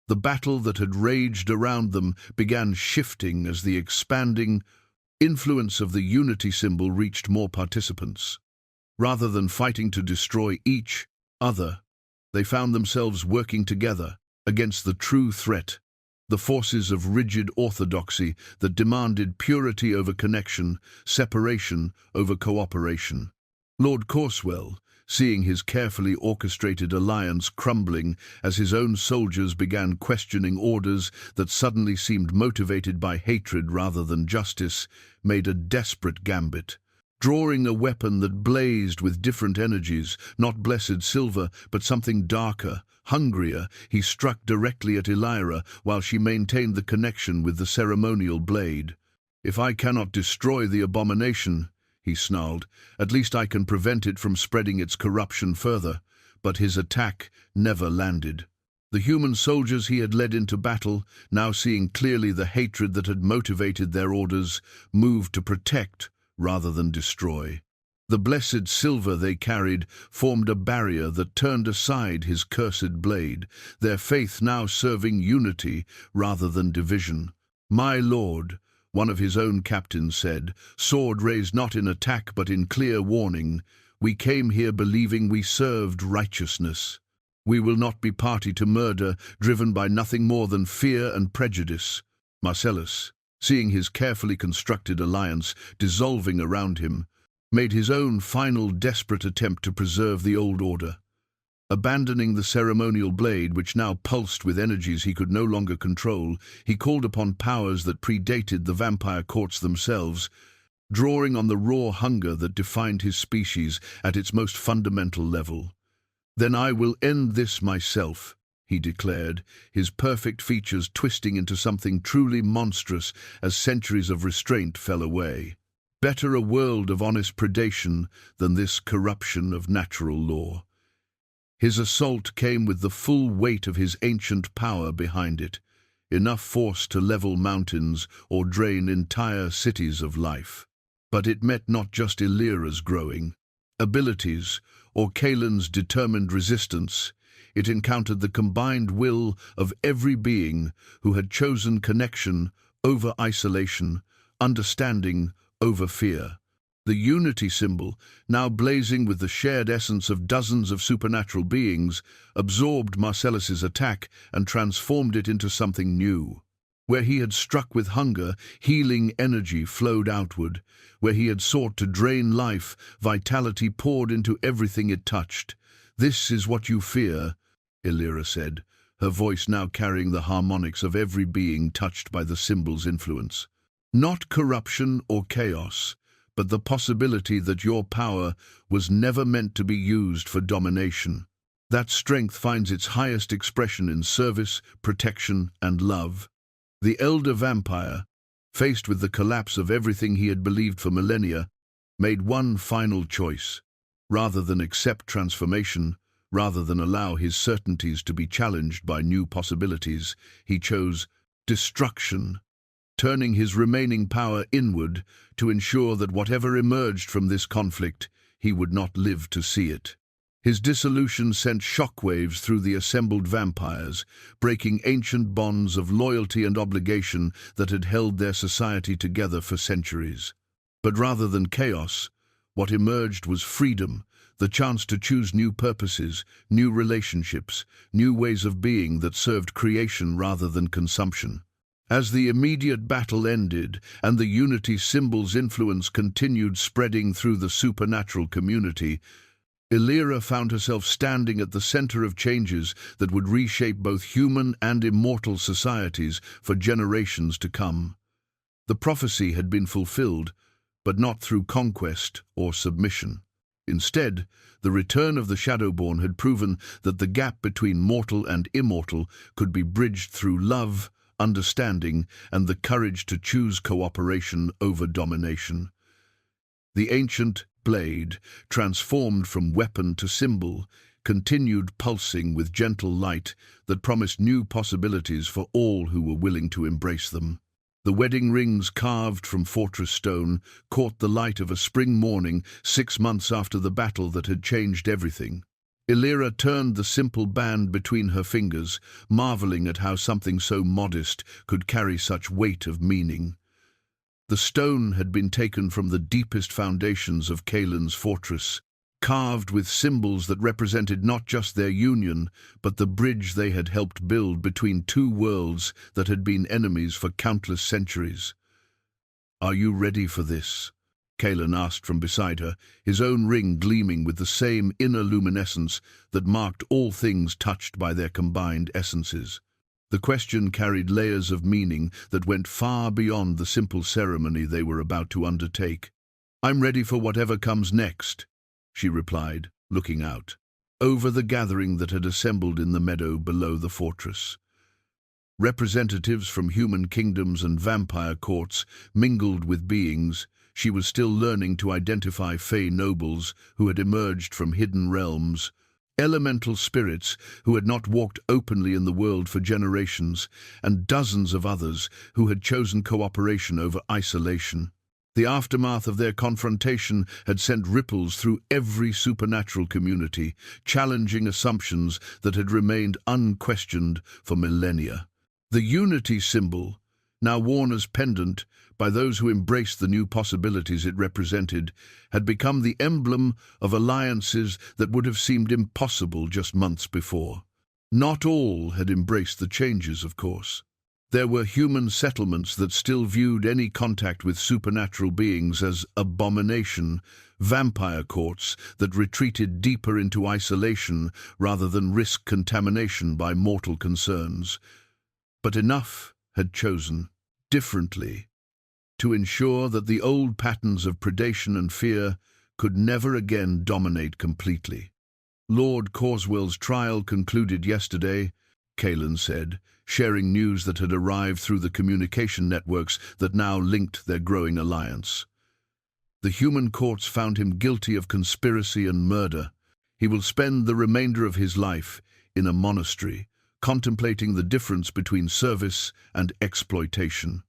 The battle that had raged around them began shifting as the expanding influence of the unity symbol reached more participants. Rather than fighting to destroy each other, they found themselves working together against the true threat, the forces of rigid orthodoxy that demanded purity over connection, separation over cooperation. Lord Corswell, seeing his carefully orchestrated alliance crumbling as his own soldiers began questioning orders that suddenly seemed motivated by hatred rather than justice, made a desperate gambit. Drawing a weapon that blazed with different energies, not blessed silver, but something darker, hungrier, he struck directly at Elira while she maintained the connection with the ceremonial blade. "If I cannot destroy the abomination," he snarled, "at least I can prevent it from spreading its corruption further." But his attack never landed. The human soldiers he had led into battle, now seeing clearly the hatred that had motivated their orders, moved to protect rather than destroy. The blessed silver they carried formed a barrier that turned aside his cursed blade, their faith now serving unity rather than division. "My lord," one of his own captains said, sword raised not in attack but in clear warning, "we came here believing we served righteousness. We will not be party to murder driven by nothing more than fear and prejudice." Marcellus, seeing his carefully constructed alliance dissolving around him, made his own final desperate attempt to preserve the old order. Abandoning the ceremonial blade, which now pulsed with energies he could no longer control, he called upon powers that predated the vampire courts themselves, drawing on the raw hunger that defined his species at its most fundamental level. "Then I will end this myself," he declared, his perfect features twisting into something truly monstrous as centuries of restraint fell away. Better a world of honest predation than this corruption of natural law. His assault came with the full weight of his ancient power behind it, enough force to level mountains or drain entire cities of life. But it met not just Elira's growing abilities or Kaelen's determined resistance. It encountered the combined will of every being who had chosen connection over isolation, understanding over fear. The unity symbol, now blazing with the shared essence of dozens of supernatural beings, absorbed Marcellus's attack and transformed it into something new. Where he had struck with hunger, healing energy flowed outward. Where he had sought to drain life, vitality poured into everything it touched. "This is what you fear," Elira said, her voice now carrying the harmonics of every being touched by the symbol's influence. "Not corruption or chaos, but the possibility that your power was never meant to be used for domination. That strength finds its highest expression in service, protection, and love." The elder vampire, faced with the collapse of everything he had believed for millennia, made one final choice. Rather than accept transformation, rather than allow his certainties to be challenged by new possibilities, he chose destruction, turning his remaining power inward to ensure that whatever emerged from this conflict, he would not live to see it. His dissolution sent shockwaves through the assembled vampires, breaking ancient bonds of loyalty and obligation that had held their society together for centuries. But rather than chaos, what emerged was freedom, the chance to choose new purposes, new relationships, new ways of being that served creation rather than consumption. As the immediate battle ended and the unity symbol's influence continued spreading through the supernatural community, Elira found herself standing at the center of changes that would reshape both human and immortal societies for generations to come. The prophecy had been fulfilled, but not through conquest or submission. Instead, the return of the Shadowborn had proven that the gap between mortal and immortal could be bridged through love, understanding, and the courage to choose cooperation over domination. The ancient blade, transformed from weapon to symbol, continued pulsing with gentle light that promised new possibilities for all who were willing to embrace them. The wedding rings carved from fortress stone caught the light of a spring morning 6 months after the battle that had changed everything. Elira turned the simple band between her fingers, marveling at how something so modest could carry such weight of meaning. The stone had been taken from the deepest foundations of Kaelen's fortress, carved with symbols that represented not just their union, but the bridge they had helped build between two worlds that had been enemies for countless centuries. "Are you ready for this?" Kaelen asked from beside her, his own ring gleaming with the same inner luminescence that marked all things touched by their combined essences. The question carried layers of meaning that went far beyond the simple ceremony they were about to undertake. "I'm ready for whatever comes next," she replied, looking out over the gathering that had assembled in the meadow below the fortress. Representatives from human kingdoms and vampire courts mingled with beings she was still learning to identify, fey nobles who had emerged from hidden realms, elemental spirits who had not walked openly in the world for generations, and dozens of others who had chosen cooperation over isolation. The aftermath of their confrontation had sent ripples through every supernatural community, challenging assumptions that had remained unquestioned for millennia. The unity symbol, now worn as pendant by those who embraced the new possibilities it represented, had become the emblem of alliances that would have seemed impossible just months before. Not all had embraced the changes, of course. There were human settlements that still viewed any contact with supernatural beings as abomination, vampire courts that retreated deeper into isolation rather than risk contamination by mortal concerns. But enough had chosen differently to ensure that the old patterns of predation and fear could never again dominate completely. Lord Carswell's trial concluded yesterday, Kaelen said, sharing news that had arrived through the communication networks that now linked their growing alliance. The human courts found him guilty of conspiracy and murder. He will spend the remainder of his life in a monastery, contemplating the difference between service and exploitation.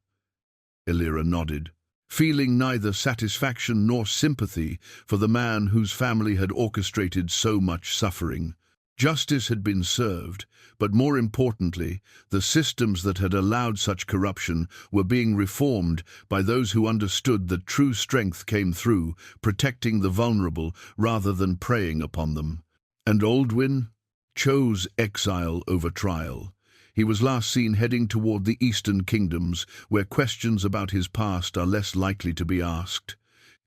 Elira nodded, feeling neither satisfaction nor sympathy for the man whose family had orchestrated so much suffering. Justice had been served, but more importantly, the systems that had allowed such corruption were being reformed by those who understood that true strength came through protecting the vulnerable rather than preying upon them. And Aldwin chose exile over trial. He was last seen heading toward the Eastern Kingdoms, where questions about his past are less likely to be asked.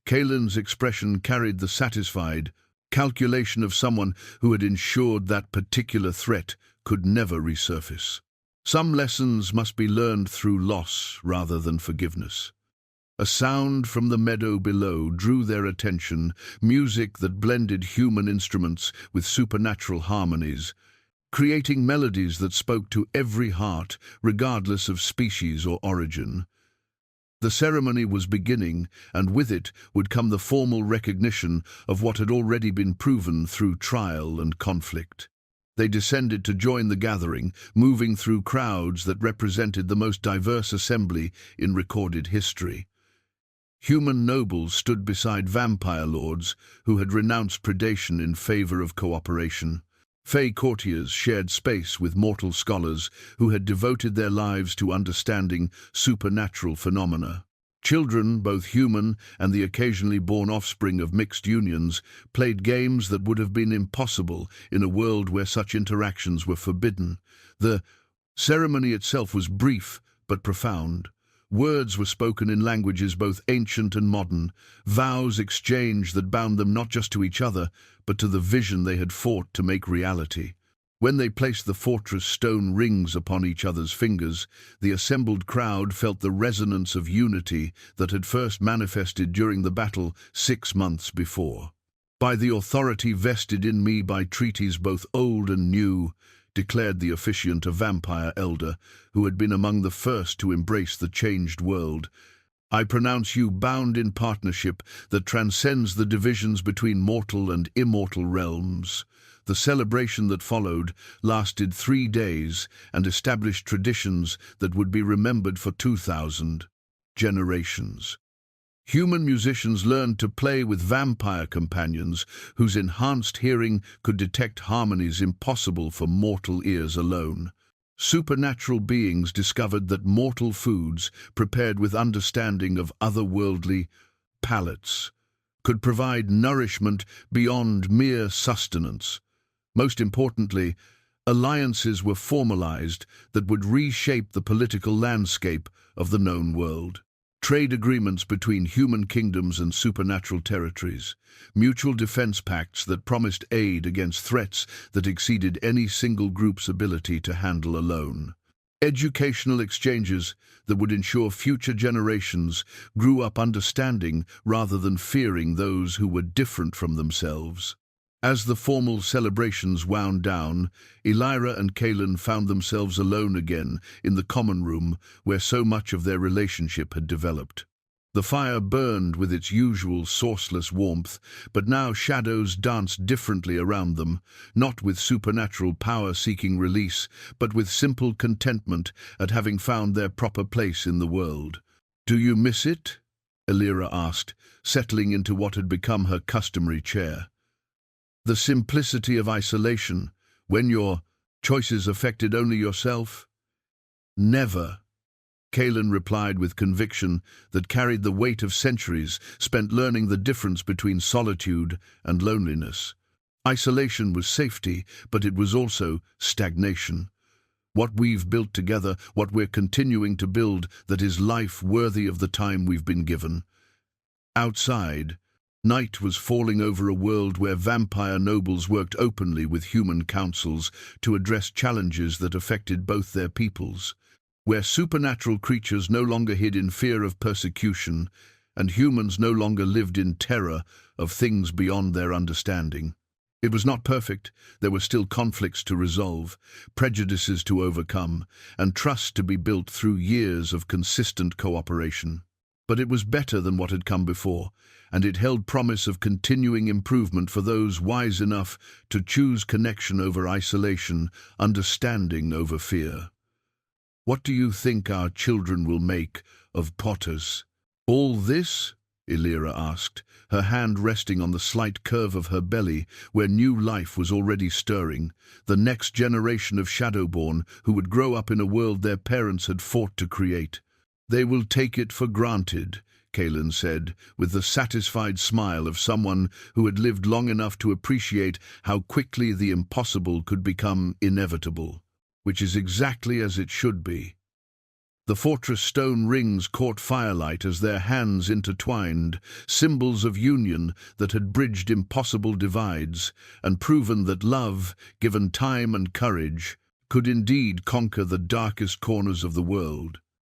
Kaelen's expression carried the satisfied calculation of someone who had ensured that particular threat could never resurface. Some lessons must be learned through loss rather than forgiveness. A sound from the meadow below drew their attention, music that blended human instruments with supernatural harmonies, creating melodies that spoke to every heart, regardless of species or origin. The ceremony was beginning, and with it would come the formal recognition of what had already been proven through trial and conflict. They descended to join the gathering, moving through crowds that represented the most diverse assembly in recorded history. Human nobles stood beside vampire lords who had renounced predation in favor of cooperation. Fey courtiers shared space with mortal scholars who had devoted their lives to understanding supernatural phenomena. Children, both human and the occasionally born offspring of mixed unions, played games that would have been impossible in a world where such interactions were forbidden. The ceremony itself was brief but profound. Words were spoken in languages both ancient and modern, vows exchanged that bound them not just to each other, but to the vision they had fought to make reality. When they placed the fortress stone rings upon each other's fingers, the assembled crowd felt the resonance of unity that had first manifested during the battle 6 months before. "By the authority vested in me by treaties both old and new," declared the officiant, a vampire elder who had been among the first to embrace the changed world, "I pronounce you bound in partnership that transcends the divisions between mortal and immortal realms." The celebration that followed lasted 3 days and established traditions that would be remembered for 2,000 generations. Human musicians learned to play with vampire companions whose enhanced hearing could detect harmonies impossible for mortal ears alone. Supernatural beings discovered that mortal foods, prepared with understanding of otherworldly palates, could provide nourishment beyond mere sustenance. Most importantly, alliances were formalized that would reshape the political landscape of the known world. Trade agreements between human kingdoms and supernatural territories, mutual defense pacts that promised aid against threats that exceeded any single group's ability to handle alone. Educational exchanges that would ensure future generations grew up understanding rather than fearing those who were different from themselves. As the formal celebrations wound down, Elira and Kaelen found themselves alone again in the common room where so much of their relationship had developed. The fire burned with its usual sourceless warmth, but now shadows danced differently around them, not with supernatural power-seeking release, but with simple contentment at having found their proper place in the world. "Do you miss it?" Elira asked, settling into what had become her customary chair. "The simplicity of isolation, when your choices affected only yourself?" "Never," Kaelen replied with conviction that carried the weight of centuries spent learning the difference between solitude and loneliness. Isolation was safety, but it was also stagnation. What we've built together, what we're continuing to build, that is life worthy of the time we've been given. Outside, night was falling over a world where vampire nobles worked openly with human councils to address challenges that affected both their peoples, where supernatural creatures no longer hid in fear of persecution, and humans no longer lived in terror of things beyond their understanding. It was not perfect. There were still conflicts to resolve, prejudices to overcome, and trust to be built through years of consistent cooperation. But it was better than what had come before, and it held promise of continuing improvement for those wise enough to choose connection over isolation, understanding over fear. What do you think our children will make of potters? All this? Elira asked, her hand resting on the slight curve of her belly, where new life was already stirring, the next generation of Shadowborn who would grow up in a world their parents had fought to create. They will take it for granted, Kaelen said, with the satisfied smile of someone who had lived long enough to appreciate how quickly the impossible could become inevitable, which is exactly as it should be. The fortress stone rings caught firelight as their hands intertwined, symbols of union that had bridged impossible divides and proven that love, given time and courage, could indeed conquer the darkest corners of the world.